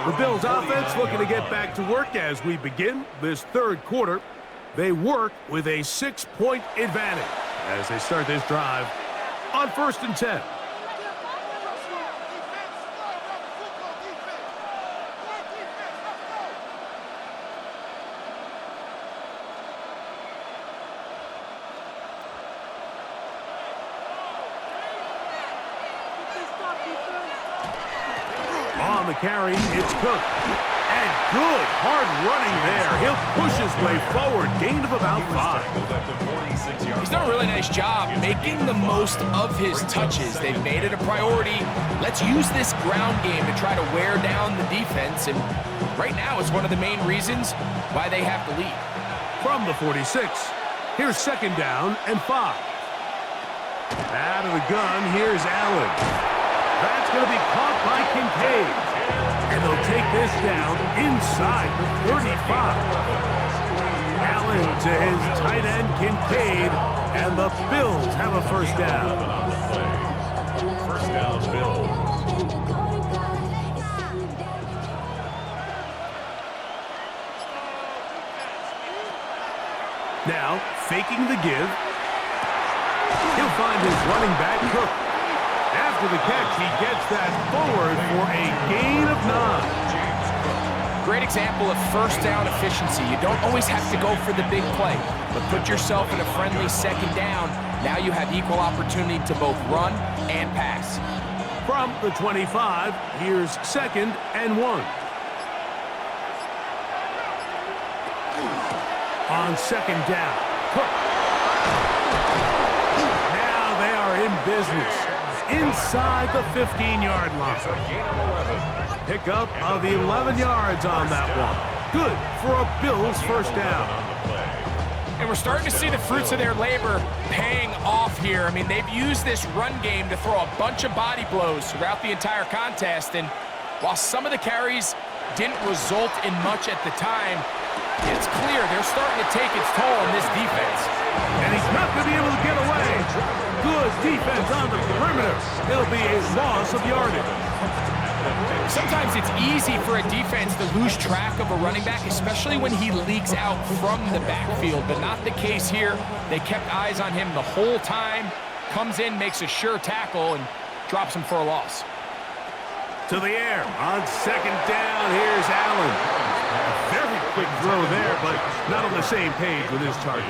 The Bills offense looking to get back to work as we begin this 3rd quarter. They work with a 6-point advantage as they start this drive on 1st and 10. On the carry, it's Cook. And good hard running there. He'll push his way forward. Gain of about 5. He's done a really nice job making the most of his touches. They've made it a priority. Let's use this ground game to try to wear down the defense. And right now, it's one of the main reasons why they have the lead. From the 46, here's 2nd down and 5. Out of the gun, here's Allen. That's going to be caught by Kincaid. And they'll take this down inside the 35. Allen to his tight end, Kincaid, and the Bills have a 1st down. 1st down, Bills. Now, faking the give. He'll find his running back, Cook. After the catch, he gets that forward for a gain of 9. Great example of first down efficiency. You don't always have to go for the big play, but put yourself in a friendly second down. Now you have equal opportunity to both run and pass. From the 25, here's 2nd and 1. On 2nd down, Cook. Now they are in business inside the 15-yard line. Pickup of 11 yards on that one. Good for a Bills first down. And we're starting to see the fruits of their labor paying off here. I mean, they've used this run game to throw a bunch of body blows throughout the entire contest. And while some of the carries didn't result in much at the time, it's clear they're starting to take its toll on this defense. And he's not going to be able to get away. Good defense on the perimeter. It'll be a loss of yardage. Sometimes it's easy for a defense to lose track of a running back, especially when he leaks out from the backfield, but not the case here. They kept eyes on him the whole time. Comes in, makes a sure tackle, and drops him for a loss. To the air on 2nd down. Here's Allen. A very quick throw there, but not on the same page with his target.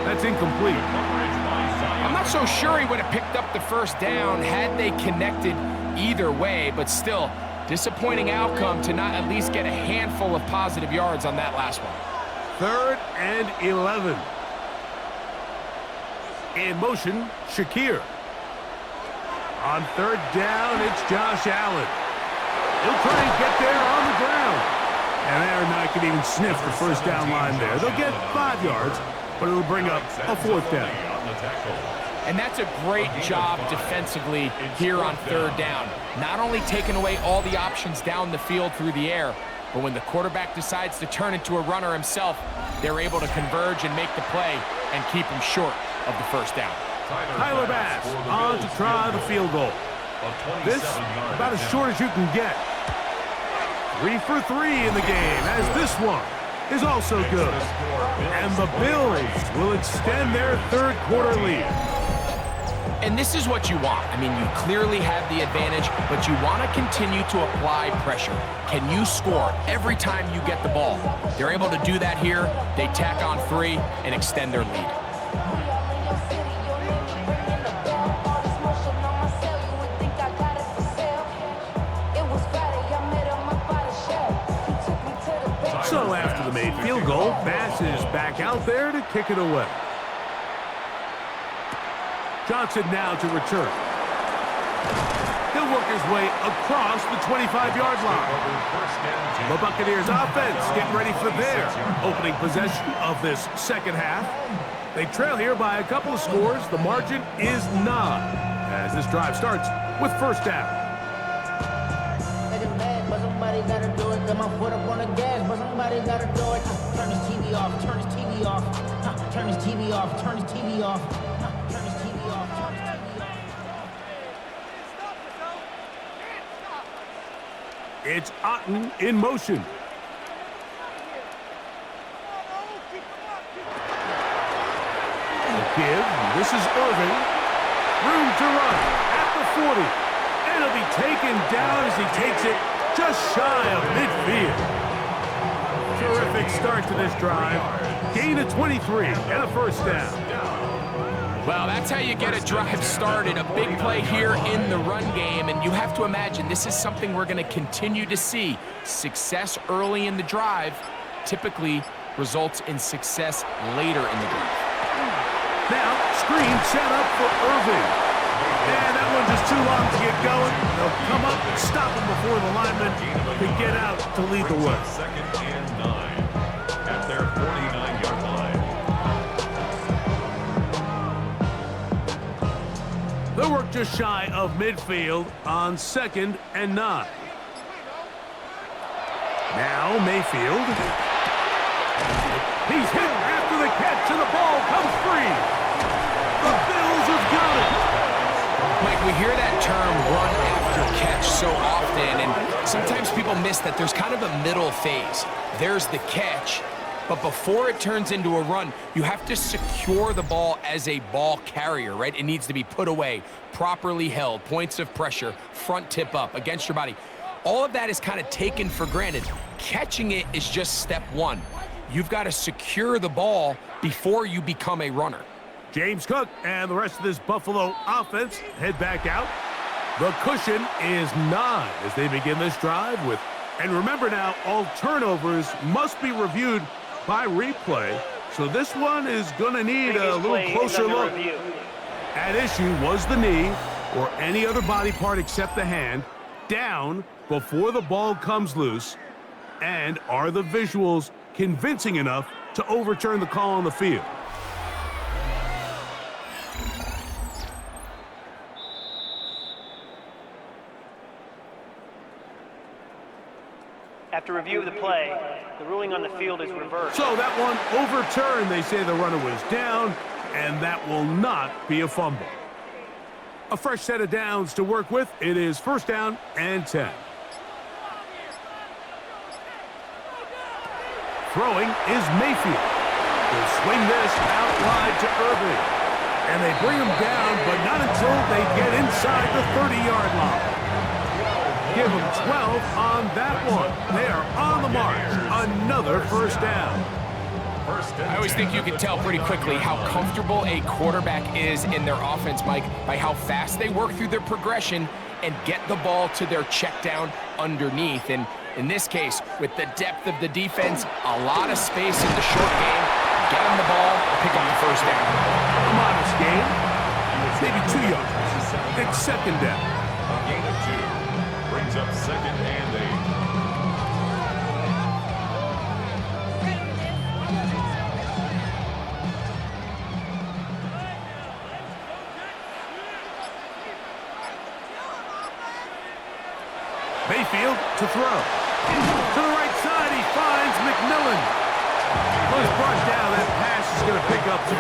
That's incomplete. I'm not so sure he would have picked up the first down had they connected either way, but still, disappointing outcome to not at least get a handful of positive yards on that last one. 3rd and 11. In motion, Shakir. On 3rd down, it's Josh Allen. He'll try and get there on the ground. And they're not going to even sniff the first down line there. They'll get 5 yards, but it'll bring up a 4th down. And that's a great job defensively here on 3rd down. Not only taking away all the options down the field through the air, but when the quarterback decides to turn into a runner himself, they're able to converge and make the play and keep him short of the first down. Tyler Bass on to try the field goal. This about as short as you can get. 3 for 3 in the game, as this one is also good. And the Bills will extend their 3rd quarter lead. And this is what you want. I mean, you clearly have the advantage, but you want to continue to apply pressure. Can you score every time you get the ball? They're able to do that here. They tack on 3 and extend their lead. So after the made field goal, Bass is back out there to kick it away. Johnson now to return. He'll work his way across the 25-yard line. The Buccaneers offense getting ready for their opening possession of this second half. They trail here by a couple of scores. The margin is 9 as this drive starts with first down. But somebody gotta do it. Got my foot up on the gas, but somebody gotta do it. Turn his TV off, turn his TV off. Turn his TV off, turn his TV off. Turn his TV off, turn his TV off. It's Otten in motion. The give. This is Irving. Room to run at the 40. And it'll be taken down as he takes it just shy of midfield. Terrific start to this drive. Gain of 23 and a first down. Well, that's how you get a drive started. A big play here in the run game, and you have to imagine this is something we're going to continue to see. Success early in the drive typically results in success later in the drive. Now, screen set up for Irving. And that one just too long to get going. They'll come up and stop him before the lineman can get out to lead the way. 2nd and 9 at their 49-yard line. They'll work just shy of midfield on 2nd and 9. Now Mayfield. He's hit after the catch and the ball comes free. The Bills have got it. Mike, we hear that term run after catch so often, and sometimes people miss that there's kind of a middle phase. There's the catch, but before it turns into a run, you have to secure the ball as a ball carrier, right? It needs to be put away, properly held, points of pressure, front tip up against your body. all of that is kind of taken for granted. Catching it is just step one. You've got to secure the ball before you become a runner. James Cook and the rest of this Buffalo offense head back out. The cushion is 9 as they begin this drive with, and remember now, all turnovers must be reviewed by replay. So this one is going to need a little closer look. At issue was the knee or any other body part except the hand down before the ball comes loose. And are the visuals convincing enough to overturn the call on the field? After review of the play, the ruling on the field is reversed. So that one overturned. They say the runner was down, and that will not be a fumble. A fresh set of downs to work with. It is first down and 10. Throwing is Mayfield. He'll swing this out wide to Irving. And they bring him down, but not until they get inside the 30-yard line. Give them 12 on that one. They are on the mark. Another first down. I always think you can tell pretty quickly how comfortable a quarterback is in their offense, Mike, by how fast they work through their progression and get the ball to their check down underneath. And in this case, with the depth of the defense, a lot of space in the short game, get them the ball, pick up the first down. A modest game, maybe 2 yards. It's second down. A gain of 2 brings up second and 8. Mayfield to throw. To the right side, he finds McMillan. Was brought down. That pass is going to pick up 4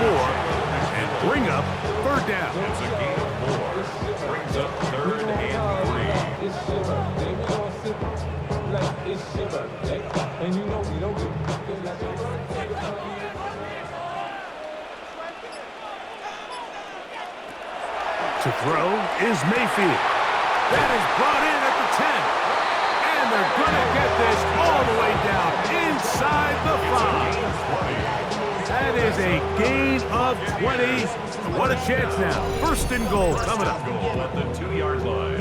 and bring up third down. It's a gain of 4. Brings up third and 3. To throw is Mayfield. That is brought in at the 10. And they're going to get this all the way down inside the 5. That is a gain of 20. What a chance now. First and goal coming up. Goal at the 2-yard line.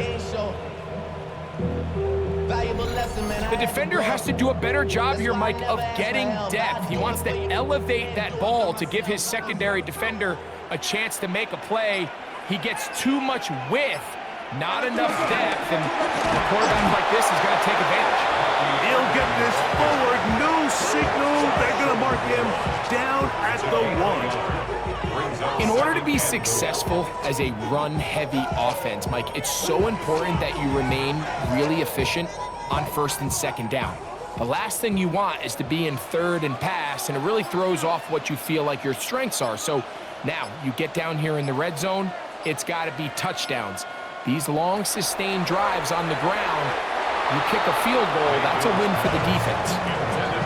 The defender has to do a better job here, Mike, of getting depth. He wants to elevate that ball to give his secondary defender a chance to make a play. He gets too much width, not enough depth, and a quarterback like this is going to take advantage. He'll get this forward. No signal. They're going to mark him down at the 1. In order to be successful as a run-heavy offense, Mike, it's so important that you remain really efficient on first and second down. The last thing you want is to be in third and pass, and it really throws off what you feel like your strengths are. So now you get down here in the red zone, it's got to be touchdowns. These long sustained drives on the ground, you kick a field goal, that's a win for the defense.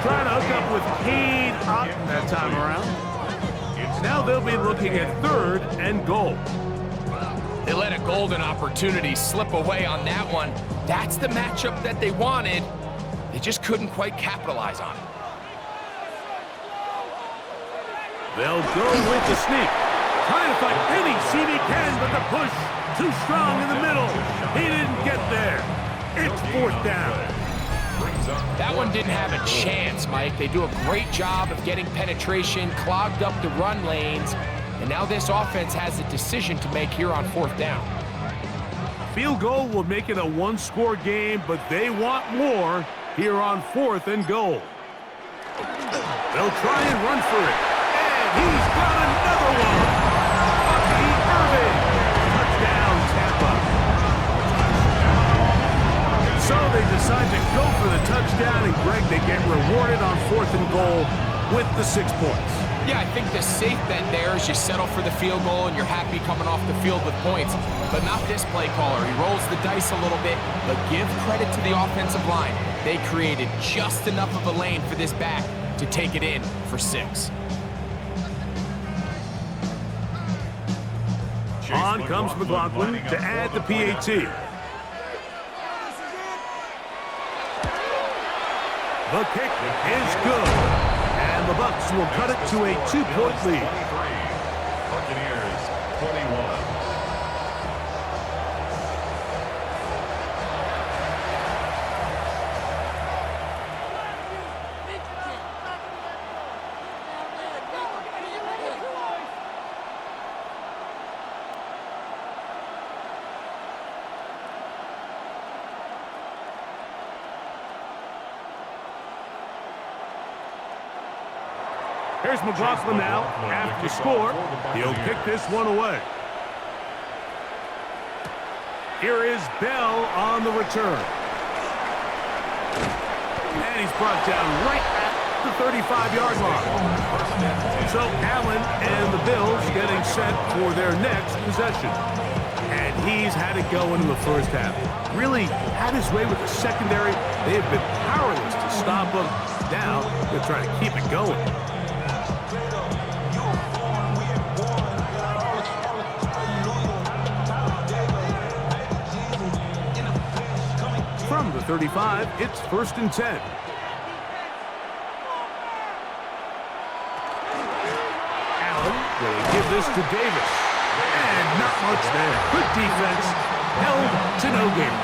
Trying to hook up with Cade Otton that time around. Now they'll be looking at third and goal. They let a golden opportunity slip away on that one. That's the matchup that they wanted. They just couldn't quite capitalize on it. They'll go with the sneak. Trying to find any seam he can, but the push too strong in the middle. He didn't get there. It's fourth down. That one didn't have a chance, Mike. They do a great job of getting penetration, clogged up the run lanes, and now this offense has a decision to make here on fourth down. Field goal will make it a one-score game, but they want more here on fourth and goal. They'll try and run for it. And he's got another one. Bucky Irving. Touchdown, Tampa. So they decide to go for the touchdown, and Greg, they get rewarded on fourth and goal with the 6 points. Yeah, I think the safe bet there is you settle for the field goal and you're happy coming off the field with points, but not this play caller. He rolls the dice a little bit, but give credit to the offensive line. They created just enough of a lane for this back to take it in for 6. On comes McLaughlin to add the PAT. The kick is good. And the Bucs will cut it to a 2-point lead. Buccaneers 21. Here's McLaughlin now. After the score, he'll kick this one away. Here is Bell on the return. And he's brought down right at the 35-yard line. So Allen and the Bills getting set for their next possession. And he's had it going in the first half. Really had his way with the secondary. They have been powerless to stop him. Now they're trying to keep it going. From the 35, it's 1st and 10. Allen will give this to Davis. And not much there. Good defense. Held to no gain.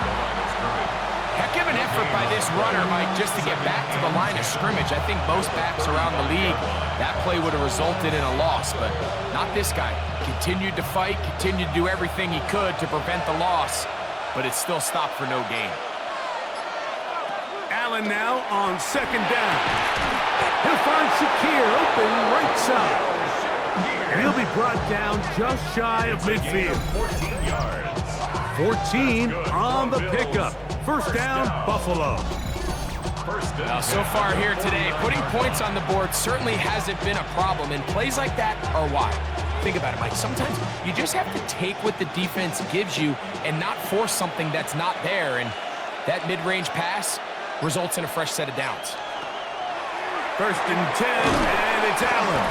Heck of an effort by this runner, Mike, just to get back to the line of scrimmage. I think most backs around the league, that play would have resulted in a loss, but not this guy. Continued to fight, continued to do everything he could to prevent the loss, but it still stopped for no gain. Allen now on 2nd down. He'll find Shakir open right side. And he'll be brought down just shy of midfield. 14 yards. 14 on the pickup. 1st down, Buffalo. Now, so far here today, putting points on the board certainly hasn't been a problem, and plays like that are why. Think about it, Mike. Sometimes you just have to take what the defense gives you and not force something that's not there, and that mid-range pass results in a fresh set of downs. 1st and 10, and it's Allen.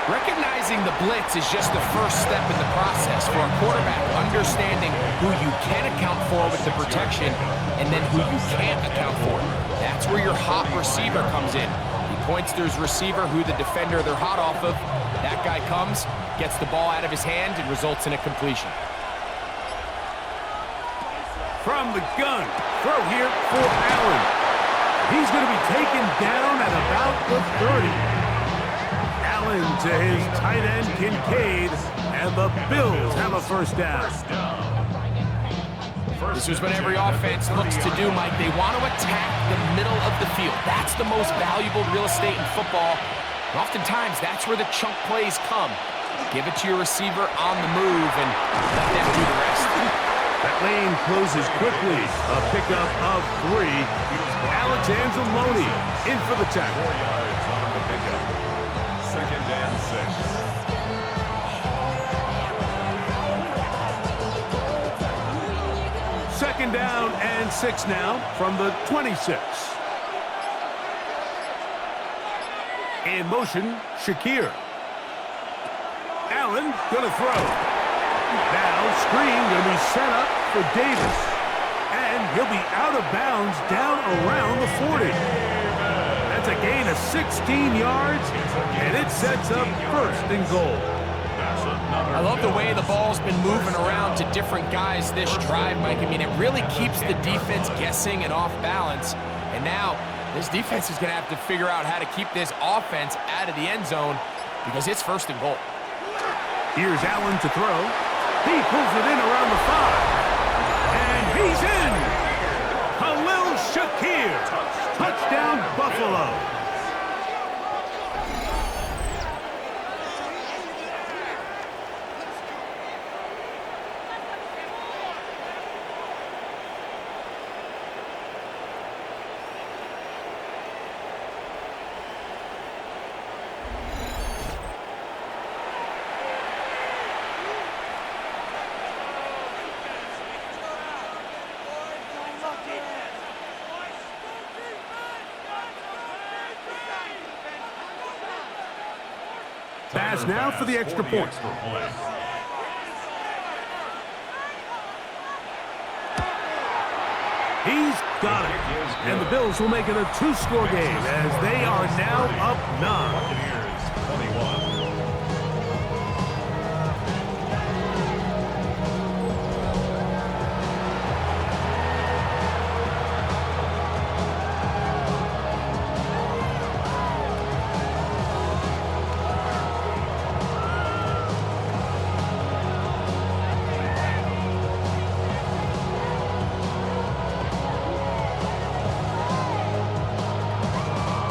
Recognizing the blitz is just the first step in the process for a quarterback, understanding who you can account for with the protection and then who you can't account for. That's where your hot receiver comes in. He points to his receiver, who the defender they're hot off of. That guy comes, gets the ball out of his hand, and results in a completion. From the gun, throw here for Allen. He's going to be taken down at about the 30. Allen to his tight end, Kincaid, and the Bills have a 1st down. This is what every offense looks to do, Mike. They want to attack the middle of the field. That's the most valuable real estate in football. And oftentimes, that's where the chunk plays come. Give it to your receiver on the move and let them do the rest. That lane closes quickly. A pickup of 3. Alex Anzalone in for the tackle. 4 yards on the pickup. 2nd and 6. 2nd down and 6 now from the 26. In motion, Shakir. Allen gonna throw. Now screen gonna be set up for Davis. And he'll be out of bounds down around the 40. That's a gain of 16 yards, and it sets up 1st and goal. I love the way the ball's been moving around to different guys this drive, Mike. I mean, it really keeps the defense guessing and off balance. And now, this defense is going to have to figure out how to keep this offense out of the end zone because it's 1st and goal. Here's Allen to throw. He pulls it in around the 5. And he's in! Khalil Shakir. Touchdown, Buffalo. Pass now for the extra point. He's got it. And the Bills will make it a two-score game as they are now up 9. Buccaneers 21.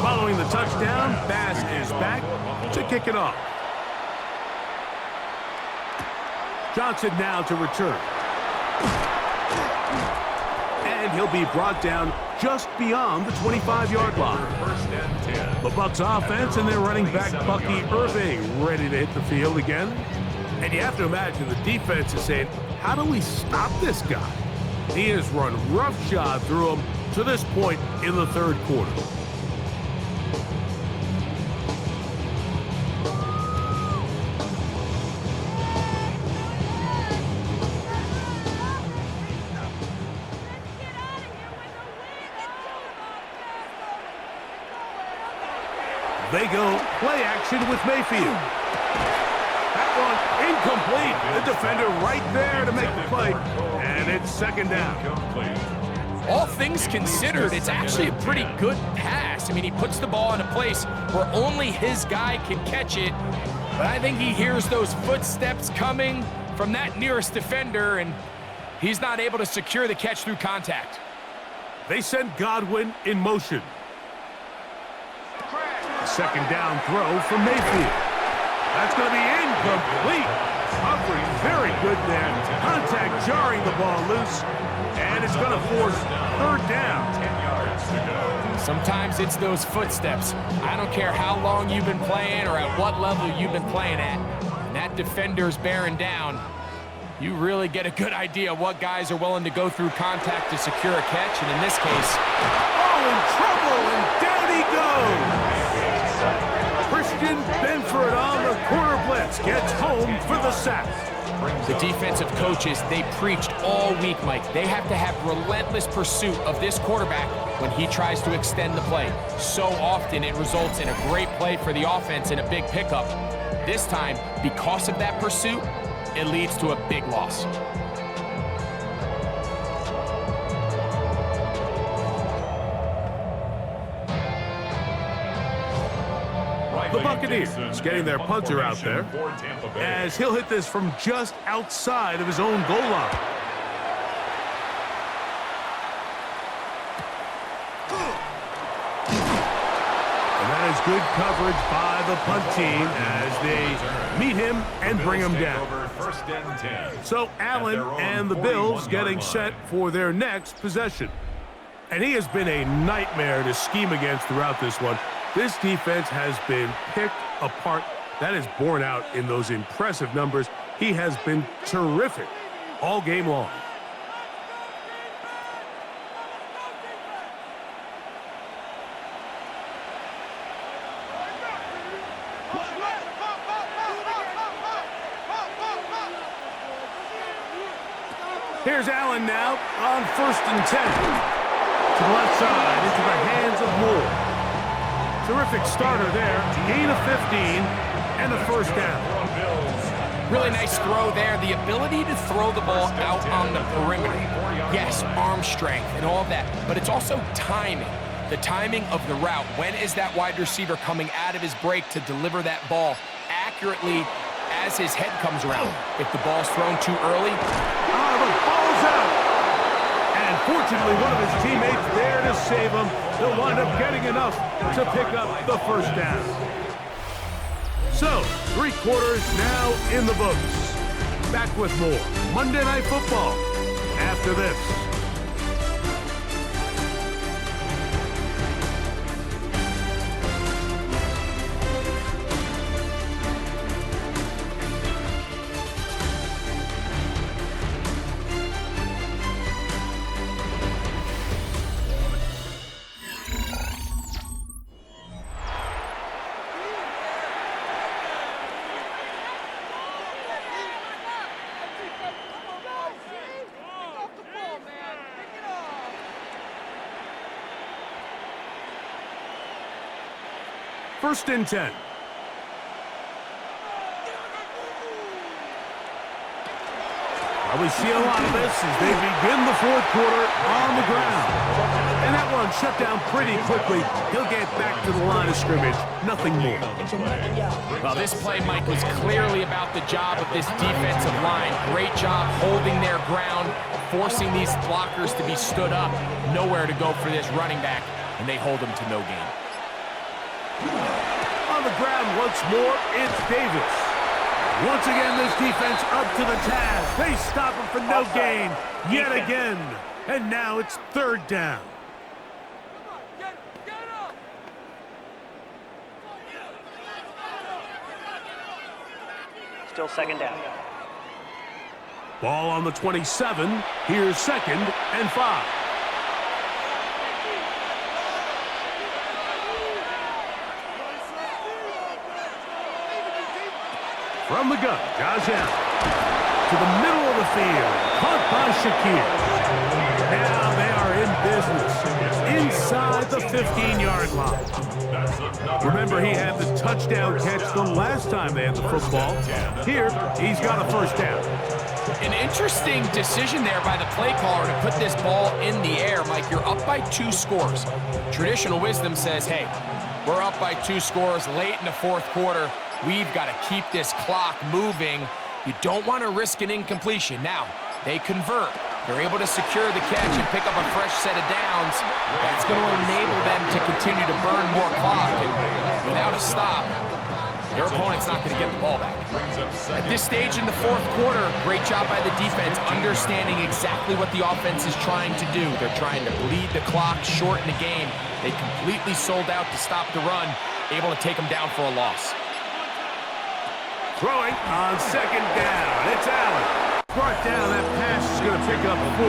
Following the touchdown, Bass is back to kick it off. Johnson now to return. And he'll be brought down just beyond the 25-yard line. First and 10. The Bucs offense and their running back Bucky Irving ready to hit the field again. And you have to imagine the defense is saying, how do we stop this guy? He has run roughshod through him to this point in the third quarter. They go play action with Mayfield. That one incomplete. The defender right there to make the play. And it's second down. All things considered, it's actually a pretty good pass. I mean, he puts the ball in a place where only his guy can catch it. But I think he hears those footsteps coming from that nearest defender, and he's not able to secure the catch through contact. They send Godwin in motion. Second down throw from Mayfield. That's going to be incomplete. Coverage very good there. Contact jarring the ball loose. And it's going to force third down. 10 yards to go. Sometimes it's those footsteps. I don't care how long you've been playing or at what level you've been playing at. And that defender's bearing down. You really get a good idea what guys are willing to go through contact to secure a catch. And in this case, in trouble, and down he goes. Christian Benford on the corner blitz gets home for the sack. The defensive coaches, they preached all week, Mike. They have to have relentless pursuit of this quarterback when he tries to extend the play. So often it results in a great play for the offense and a big pickup. This time, because of that pursuit, it leads to a big loss. The Buccaneers getting their punter out there as he'll hit this from just outside of his own goal line. And that is good coverage by the punt team as they meet him and bring him down. First and 10. So Allen and the Bills getting set for their next possession. And he has been a nightmare to scheme against throughout this one. This defense has been picked apart. That is borne out in those impressive numbers. He has been terrific all game long. Here's Allen now on 1st and 10. To the left side, into the hands of Moore. Terrific starter there. Gain of 15 and a first down. Really nice throw there. The ability to throw the ball out on the perimeter. Yes, arm strength and all that, but it's also timing. The timing of the route. When is that wide receiver coming out of his break to deliver that ball accurately as his head comes around? If the ball's thrown too early. The ball's out. And fortunately, one of his teammates there to save him. He'll wind up getting enough to pick up the first down. So, 3 quarters now in the books. Back with more Monday Night Football after this. First and 10. Well, we see a lot of this as they begin the fourth quarter on the ground. And that one shut down pretty quickly. He'll get back to the line of scrimmage. Nothing more. Well, this play, Mike, was clearly about the job of this defensive line. Great job holding their ground, forcing these blockers to be stood up. Nowhere to go for this running back, and they hold him to no gain. On the ground once more, it's Davis. Once again, this defense up to the task. They stop him for no gain yet again. And now it's third down. Still second down. Ball on the 27. Here's second and 5. From the gun, Josh Allen. To the middle of the field. Caught by Shakir. Now they are in business. Inside the 15-yard line. Remember, he had the touchdown catch the last time they had the football. Here, he's got a first down. An interesting decision there by the play caller to put this ball in the air. Mike, you're up by 2 scores. Traditional wisdom says, hey, we're up by 2 scores late in the fourth quarter. We've got to keep this clock moving. You don't want to risk an incompletion. Now, they convert. They're able to secure the catch and pick up a fresh set of downs. That's going to enable them to continue to burn more clock. And without a stop, their opponent's not going to get the ball back. At this stage in the fourth quarter, great job by the defense, understanding exactly what the offense is trying to do. They're trying to bleed the clock, shorten the game. They completely sold out to stop the run, able to take them down for a loss. Throwing on second down. It's Allen. Brought down, that pass is going to pick up 4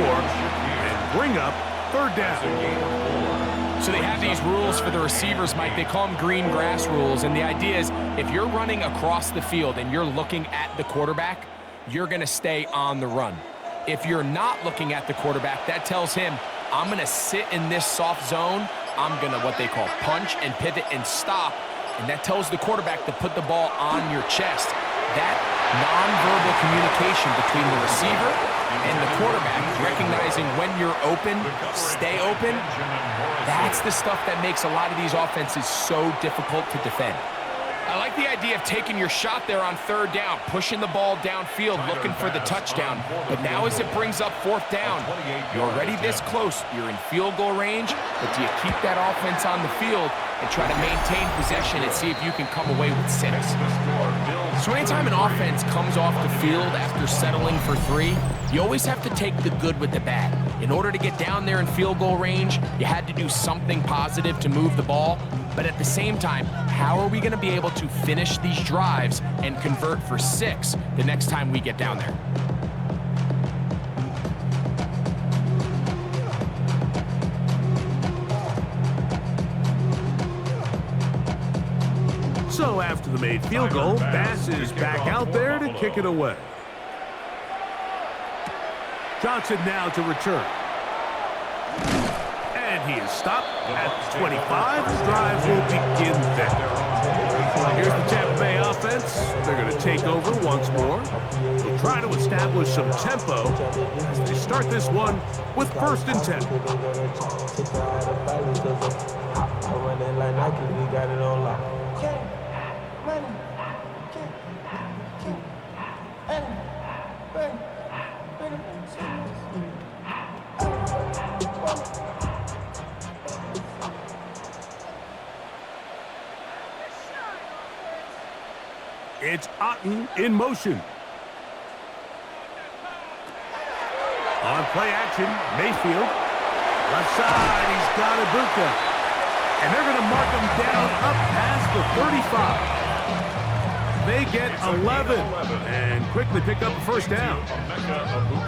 and bring up third down. So they have these rules for the receivers, Mike. They call them green grass rules. And the idea is if you're running across the field and you're looking at the quarterback, you're going to stay on the run. If you're not looking at the quarterback, that tells him, I'm going to sit in this soft zone. I'm going to what they call punch and pivot and stop. And that tells the quarterback to put the ball on your chest. That nonverbal communication between the receiver and the quarterback, recognizing when you're open, stay open, that's the stuff that makes a lot of these offenses so difficult to defend. I like the idea of taking your shot there on third down, pushing the ball downfield, looking for the touchdown. But now as it brings up fourth down, you're already this close. You're in field goal range, but do you keep that offense on the field and try to maintain possession and see if you can come away with 6? So anytime an offense comes off the field after settling for 3, you always have to take the good with the bad. In order to get down there in field goal range, you had to do something positive to move the ball. But at the same time, how are we going to be able to finish these drives and convert for 6 the next time we get down there? So after the made field goal, Bass is back out there to kick it away. Johnson now to return. And he is stopped at 25. The drive will begin there. Here's the Tampa Bay offense. They're going to take over once more. They'll try to establish some tempo as they start this one with first and 10. It's Otten in motion. On play action, Mayfield. Left side, he's got Ibuka. And they're going to mark him down up past the 35. They get 11 and quickly pick up the first down.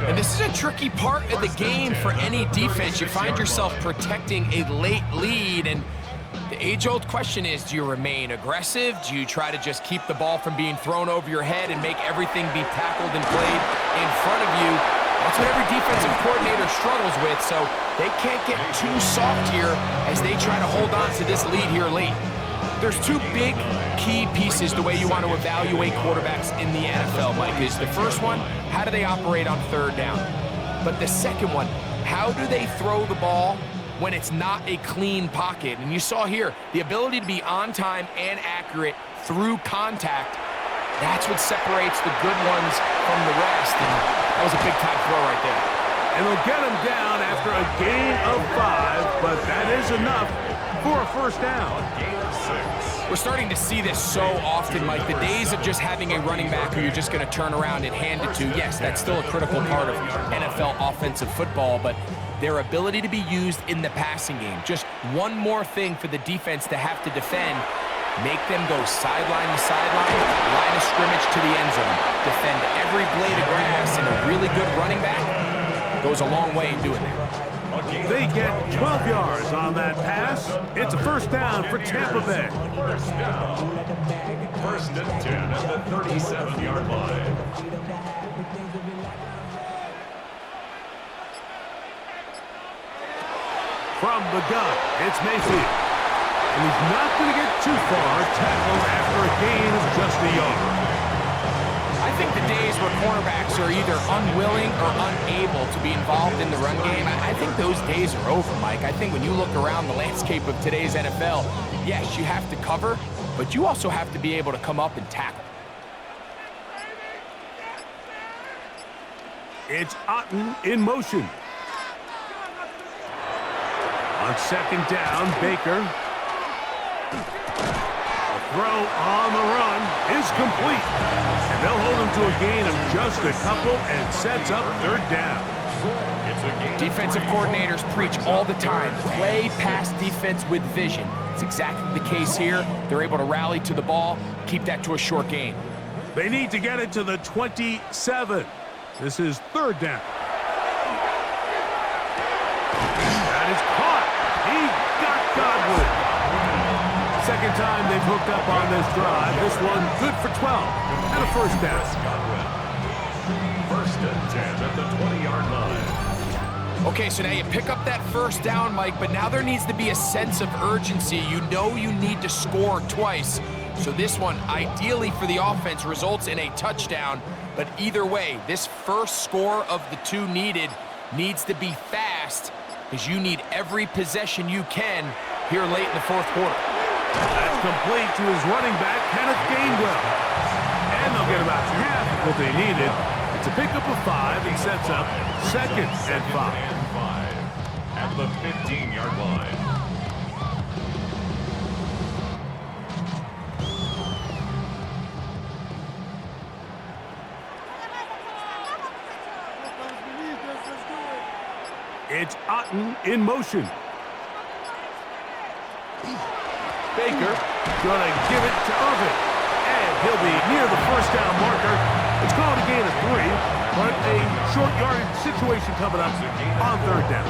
And this is a tricky part of the game for any defense. You find yourself protecting a late lead, and the age-old question is, do you remain aggressive? Do you try to just keep the ball from being thrown over your head and make everything be tackled and played in front of you? That's what every defensive coordinator struggles with, so they can't get too soft here as they try to hold on to this lead here late. there's two big key pieces the way you want to evaluate quarterbacks in the NFL, Mike, is the first one, how do they operate on third down? But the second one, how do they throw the ball when it's not a clean pocket? And you saw here, the ability to be on time and accurate through contact, that's what separates the good ones from the rest. And that was a big-time throw right there. And they'll get him down after a gain of 5, but that is enough for a first down. We're starting to see this so often, Mike. The days of just having a running back who you're just going to turn around and hand it to, yes, that's still a critical part of NFL offensive football, but their ability to be used in the passing game, just one more thing for the defense to have to defend, make them go sideline to sideline, line of scrimmage to the end zone, defend every blade of grass, and a really good running back goes a long way in doing that. They get 12 yards on that pass. It's a first down for Tampa Bay. First down. First and 10 at the 37-yard line. From the gun, it's Mayfield. And he's not going to get too far, tackled after a gain of just a yard. I think the days where cornerbacks are either unwilling or unable to be involved in the run game, I think those days are over, Mike. I think when you look around the landscape of today's NFL, yes, you have to cover, but you also have to be able to come up and tackle. It's Otten in motion. On second down, Baker. The throw on the run is complete. And they'll hold him to a gain of just a couple and sets up third down. Defensive coordinators preach all the time, play pass defense with vision. It's exactly the case here. They're able to rally to the ball, keep that to a short gain. They need to get it to the 27. This is third down. That is caught. He got Godwin. Second time they've hooked up on this drive. This one good for 12 and a first down. First and 10 at the 20-yard line. Okay, so now you pick up that first down, Mike, but now there needs to be a sense of urgency. You know you need to score twice. So this one, ideally for the offense, results in a touchdown. But either way, this first score of the two needed needs to be fast, because you need every possession you can here late in the fourth quarter. That's complete to his running back, Kenneth Gainwell. And they'll get about half what they needed. It's a pickup of 5 and sets up second and 5. At the 15-yard line. It's Otten in motion. Baker gonna give it to Irvin. And he'll be near the first down marker. It's called a gain of 3, but a short yardage situation coming up on third down.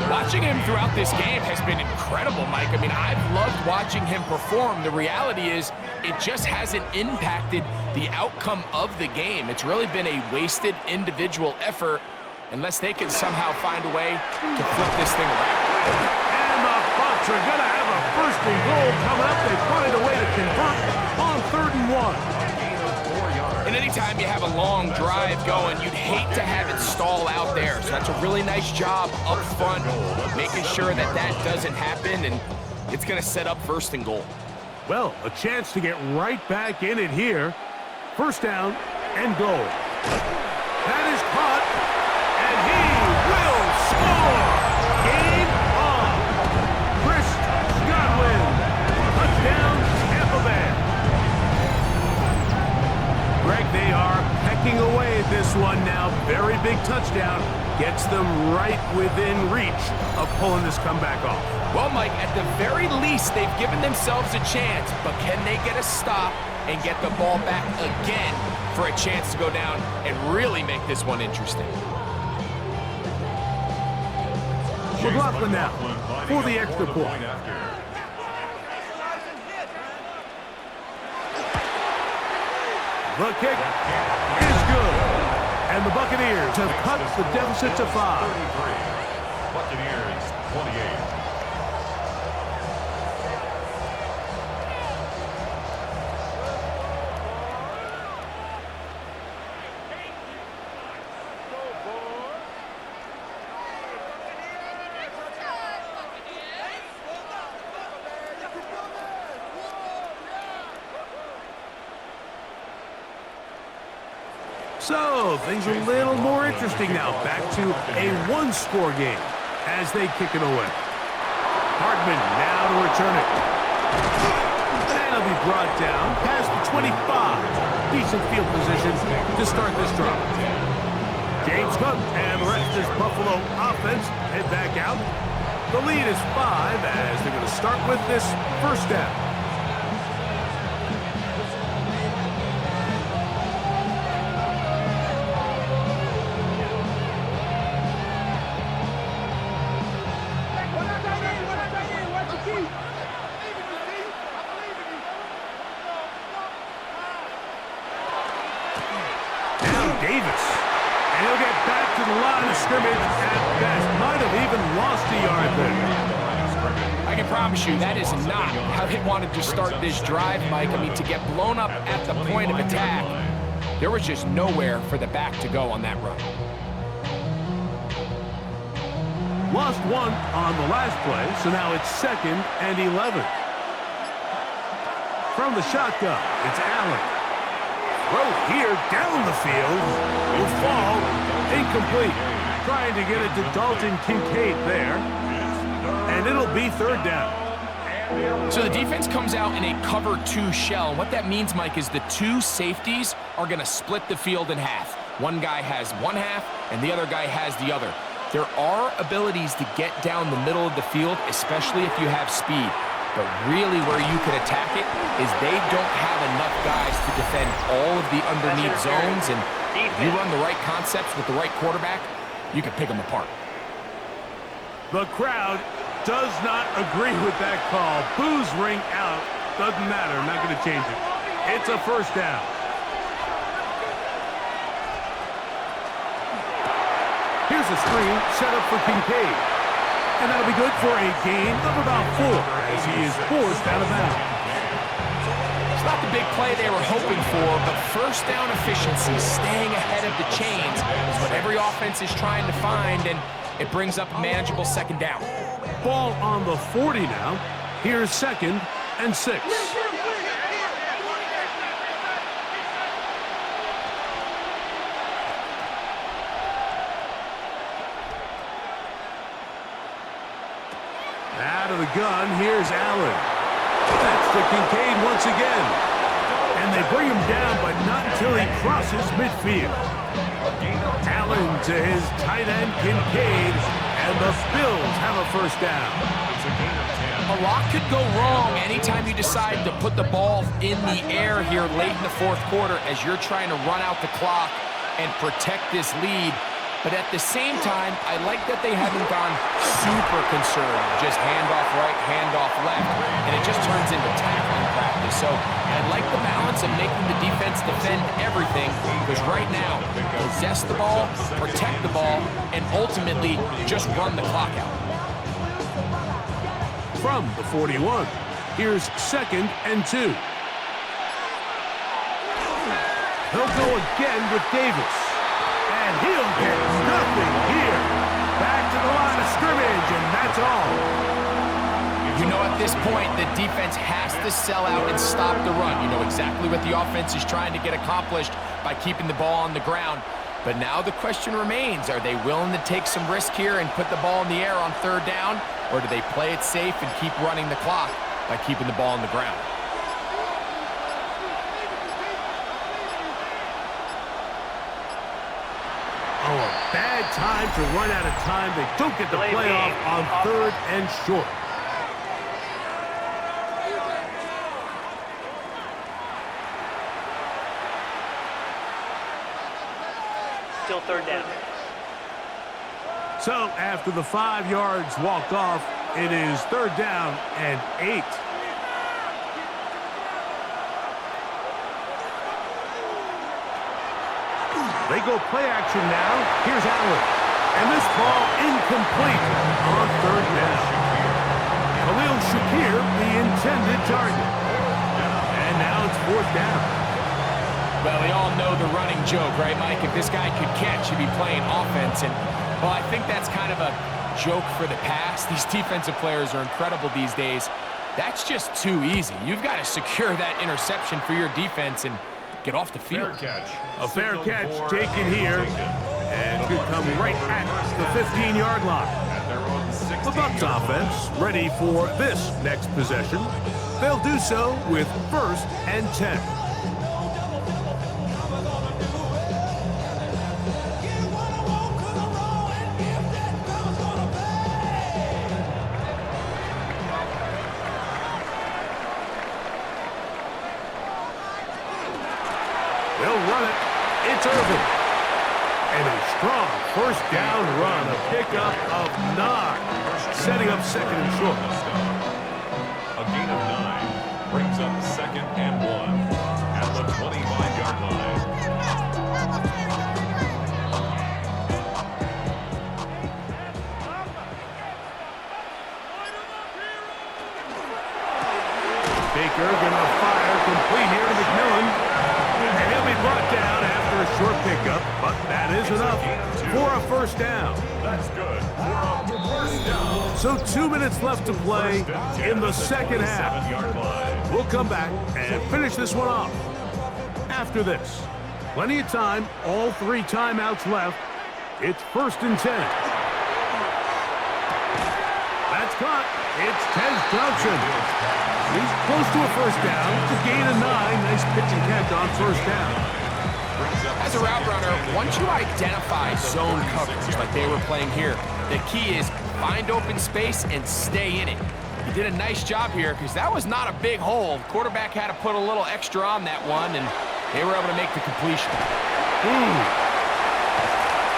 Watching him throughout this game has been incredible, Mike. I mean, I've loved watching him perform. The reality is it just hasn't impacted the outcome of the game. It's really been a wasted individual effort unless they can somehow find a way to flip this thing around. And the Bucs are going to have a first and goal coming up. They find a way to convert on 3rd and 1. And anytime you have a long drive going, you'd hate to have it stall out there. So that's a really nice job up front, making sure that that doesn't happen, and it's going to set up 1st and goal. Well, a chance to get right back in it here. First down and goal. That is caught, and he will score. Game on. Chris Godwin. Touchdown, Tampa Bay. Greg, they are pecking away at this one now. Very big touchdown. Gets them right within reach of pulling this comeback off. Well, Mike, at the very least, they've given themselves a chance, but can they get a stop and get the ball back again for a chance to go down and really make this one interesting? McLaughlin now for the extra point. The kick is good. And the Buccaneers have cut the deficit to 5. Buccaneers 28. So, things a little more interesting now. Back to a one-score game as they kick it away. Hardman now to return it. That'll be brought down past the 25. Decent field position to start this drive. James Cook and the rest of this Buffalo offense head back out. The lead is 5 as they're going to start with this first down. Davis. And he'll get back to the line of scrimmage at best. Might have even lost a yard there. I can promise you that is not how they wanted to start this drive, Mike. I mean, to get blown up at the point of attack, there was just nowhere for the back to go on that run. Lost one on the last play, so now it's 2nd and 11. From the shotgun, it's Allen. Throw here down the field. Will fall. Incomplete. Trying to get it to Dalton Kincaid there. And it'll be 3rd down. So the defense comes out in a cover 2 shell. What that means, Mike, is the 2 safeties are going to split the field in half. One guy has one half, and the other guy has the other. There are abilities to get down the middle of the field, especially if you have speed. But really where you can attack it is they don't have enough guys to defend all of the underneath zones, and if you run the right concepts with the right quarterback, you can pick them apart. The crowd does not agree with that call. Boos ring out. Doesn't matter. I'm not going to change it. It's a 1st down. Here's a screen set up for Kincaid. And that'll be good for a gain of about 4 as he is forced out of bounds. It's not the big play they were hoping for, but first down efficiency, staying ahead of the chains, is what every offense is trying to find, and it brings up a manageable 2nd down. Ball on the 40 now. Here's 2nd and 6. Out of the gun, here's Allen. That's to Kincaid once again. And they bring him down, but not until he crosses midfield. Allen to his tight end, Kincaid, and the Bills have a 1st down. A lot could go wrong anytime you decide to put the ball in the air here late in the 4th quarter as you're trying to run out the clock and protect this lead. But at the same time, I like that they haven't gone super conservative. Just handoff right, handoff left, and it just turns into tackling practice. So I like the balance of making the defense defend everything, because right now, possess the ball, protect the ball, and ultimately just run the clock out. From the 41, here's 2nd and 2. He'll go again with Davis. And he'll get nothing here. Back to the line of scrimmage, and that's all. You know, at this point, the defense has to sell out and stop the run. You know exactly what the offense is trying to get accomplished by keeping the ball on the ground. But now the question remains, are they willing to take some risk here and put the ball in the air on 3rd down? Or do they play it safe and keep running the clock by keeping the ball on the ground? Oh, a bad time to run out of time. They don't get the playoff on 3rd and short. Still 3rd down. So after the 5 yards walked off, it is 3rd down and 8. They go play action now. Here's Allen. And this ball incomplete on 3rd down. Khalil Shakir, the intended target. And now it's 4th down. Well, we all know the running joke, right, Mike? If this guy could catch, he'd be playing offense. And, well, I think that's kind of a joke for the past. These defensive players are incredible these days. That's just too easy. You've got to secure that interception for your defense, and get off the field. A fair catch taken here, and could come right at the 15-yard line. The Bucs offense ready for this next possession. They'll do so with 1st and 10. They'll run it. It's Irvin. And a strong 1st down run, a pickup of 9, setting up 2nd and short. A gain of 9 brings up 2nd and 1 at the 25-yard line. Baker gonna fire complete here to McMillan. And he'll be brought down after a short pickup, but that is enough for a 1st down. That's good. For a 1st down. So 2 minutes left to play in the 2nd half. 7-yard line. We'll come back and finish this one off. After this, plenty of time, all 3 timeouts left. It's 1st and 10. That's caught. It's Tez Johnson. He's close to a 1st down. It's a gain of 9. Nice pitch and catch on 1st down. As a route runner, once you identify zone coverage like they were playing here, the key is find open space and stay in it. He did a nice job here because that was not a big hole. The quarterback had to put a little extra on that one, and they were able to make the completion.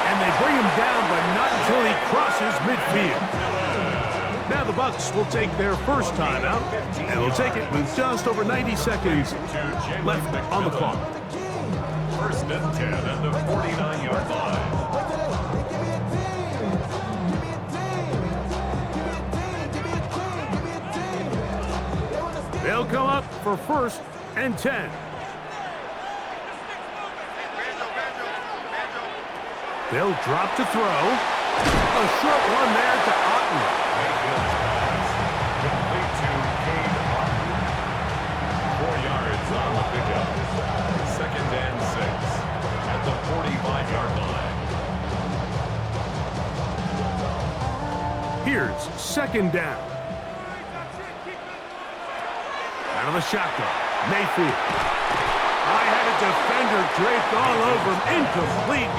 And they bring him down, but not until he crosses midfield. Now the Bucs will take their 1st timeout, and they'll take it with just over 90 seconds left on the clock. 1st and 10 at the 49-yard line. They'll come up for 1st and 10. They'll drop to throw. A short one there to Otten. Complete to Cade Otten. 4 yards on the pickup. 2nd and 6 at the 45-yard line. Here's 2nd down. Out of the shotgun, Mayfield. I had a defender draped all over him. Incomplete.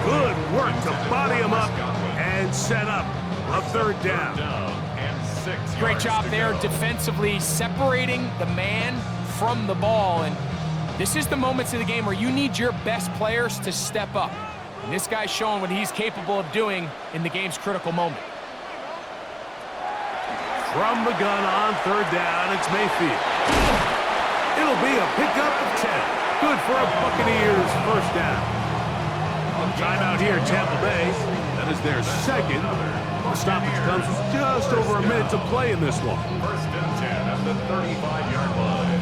Good work to body him up and set up a 3rd down. Great job there defensively, separating the man from the ball. And this is the moments of the game where you need your best players to step up. And this guy's showing what he's capable of doing in the game's critical moment. From the gun on 3rd down, it's Mayfield. It'll be a pickup of 10. Good for a Buccaneers 1st down. Timeout here, Tampa Bay. That is their 2nd. The stoppage comes with just over a minute to play in this one. 1st and 10 at the 35-yard line.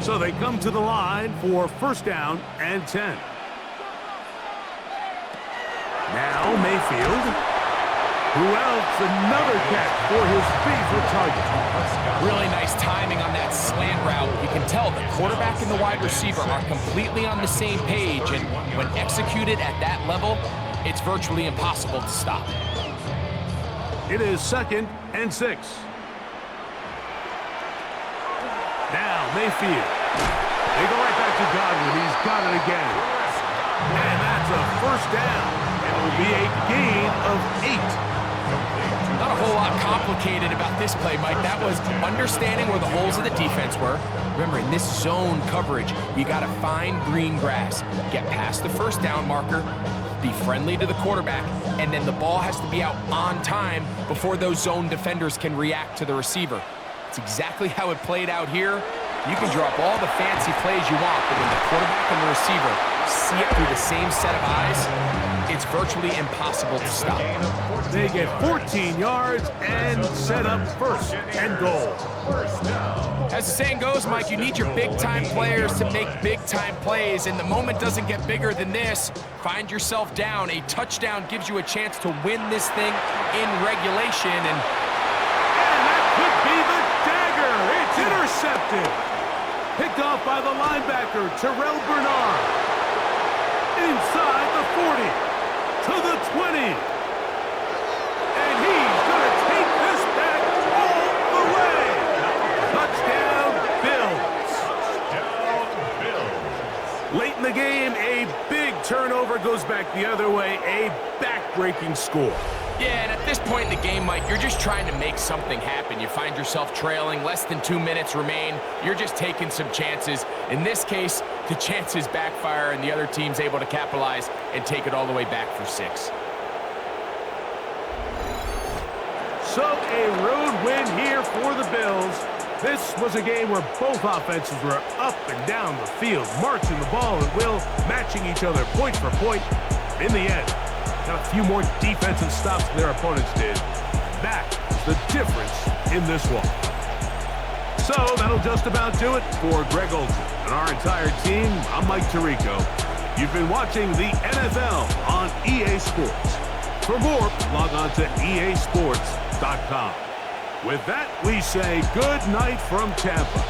So they come to the line for 1st down and 10. Now Mayfield. Who else? Another catch for his favorite target. Really nice timing on that slant route. You can tell the quarterback and the wide receiver are completely on the same page, and when executed at that level, it's virtually impossible to stop. It is 2nd and 6. Now Mayfield. They go right back to Godwin. He's got it again. And that's a 1st down. It will be a gain of 8. Not a whole lot complicated about this play, Mike. That was understanding where the holes of the defense were. Remember, in this zone coverage, you got to find green grass, get past the 1st down marker, be friendly to the quarterback, and then the ball has to be out on time before those zone defenders can react to the receiver. It's exactly how it played out here. You can draw up all the fancy plays you want, but when the quarterback and the receiver see it through the same set of eyes, it's virtually impossible to stop. They get 14 yards and set up 1st and goal. As the saying goes, Mike, you need your big-time players to make big-time plays, and the moment doesn't get bigger than this. Find yourself down. A touchdown gives you a chance to win this thing in regulation, and Intercepted. Picked off by the linebacker, Terrell Bernard. Inside the 40. To the 20. And he's going to take this back all the way. Touchdown, Bills. Touchdown, Bills. Late in the game, a big turnover goes back the other way. A back-breaking score. Yeah, and at this point in the game, Mike, you're just trying to make something happen. You find yourself trailing, less than 2 minutes remain. You're just taking some chances. In this case, the chances backfire, and the other team's able to capitalize and take it all the way back for 6. So a road win here for the Bills. This was a game where both offenses were up and down the field, marching the ball at will, matching each other point for point. In the end, got a few more defensive stops than their opponents did. That is the difference in this one. So that'll just about do it for Greg Olson and our entire team. I'm Mike Tirico. You've been watching the NFL on EA Sports. For more, log on to easports.com. With that, we say good night from Tampa.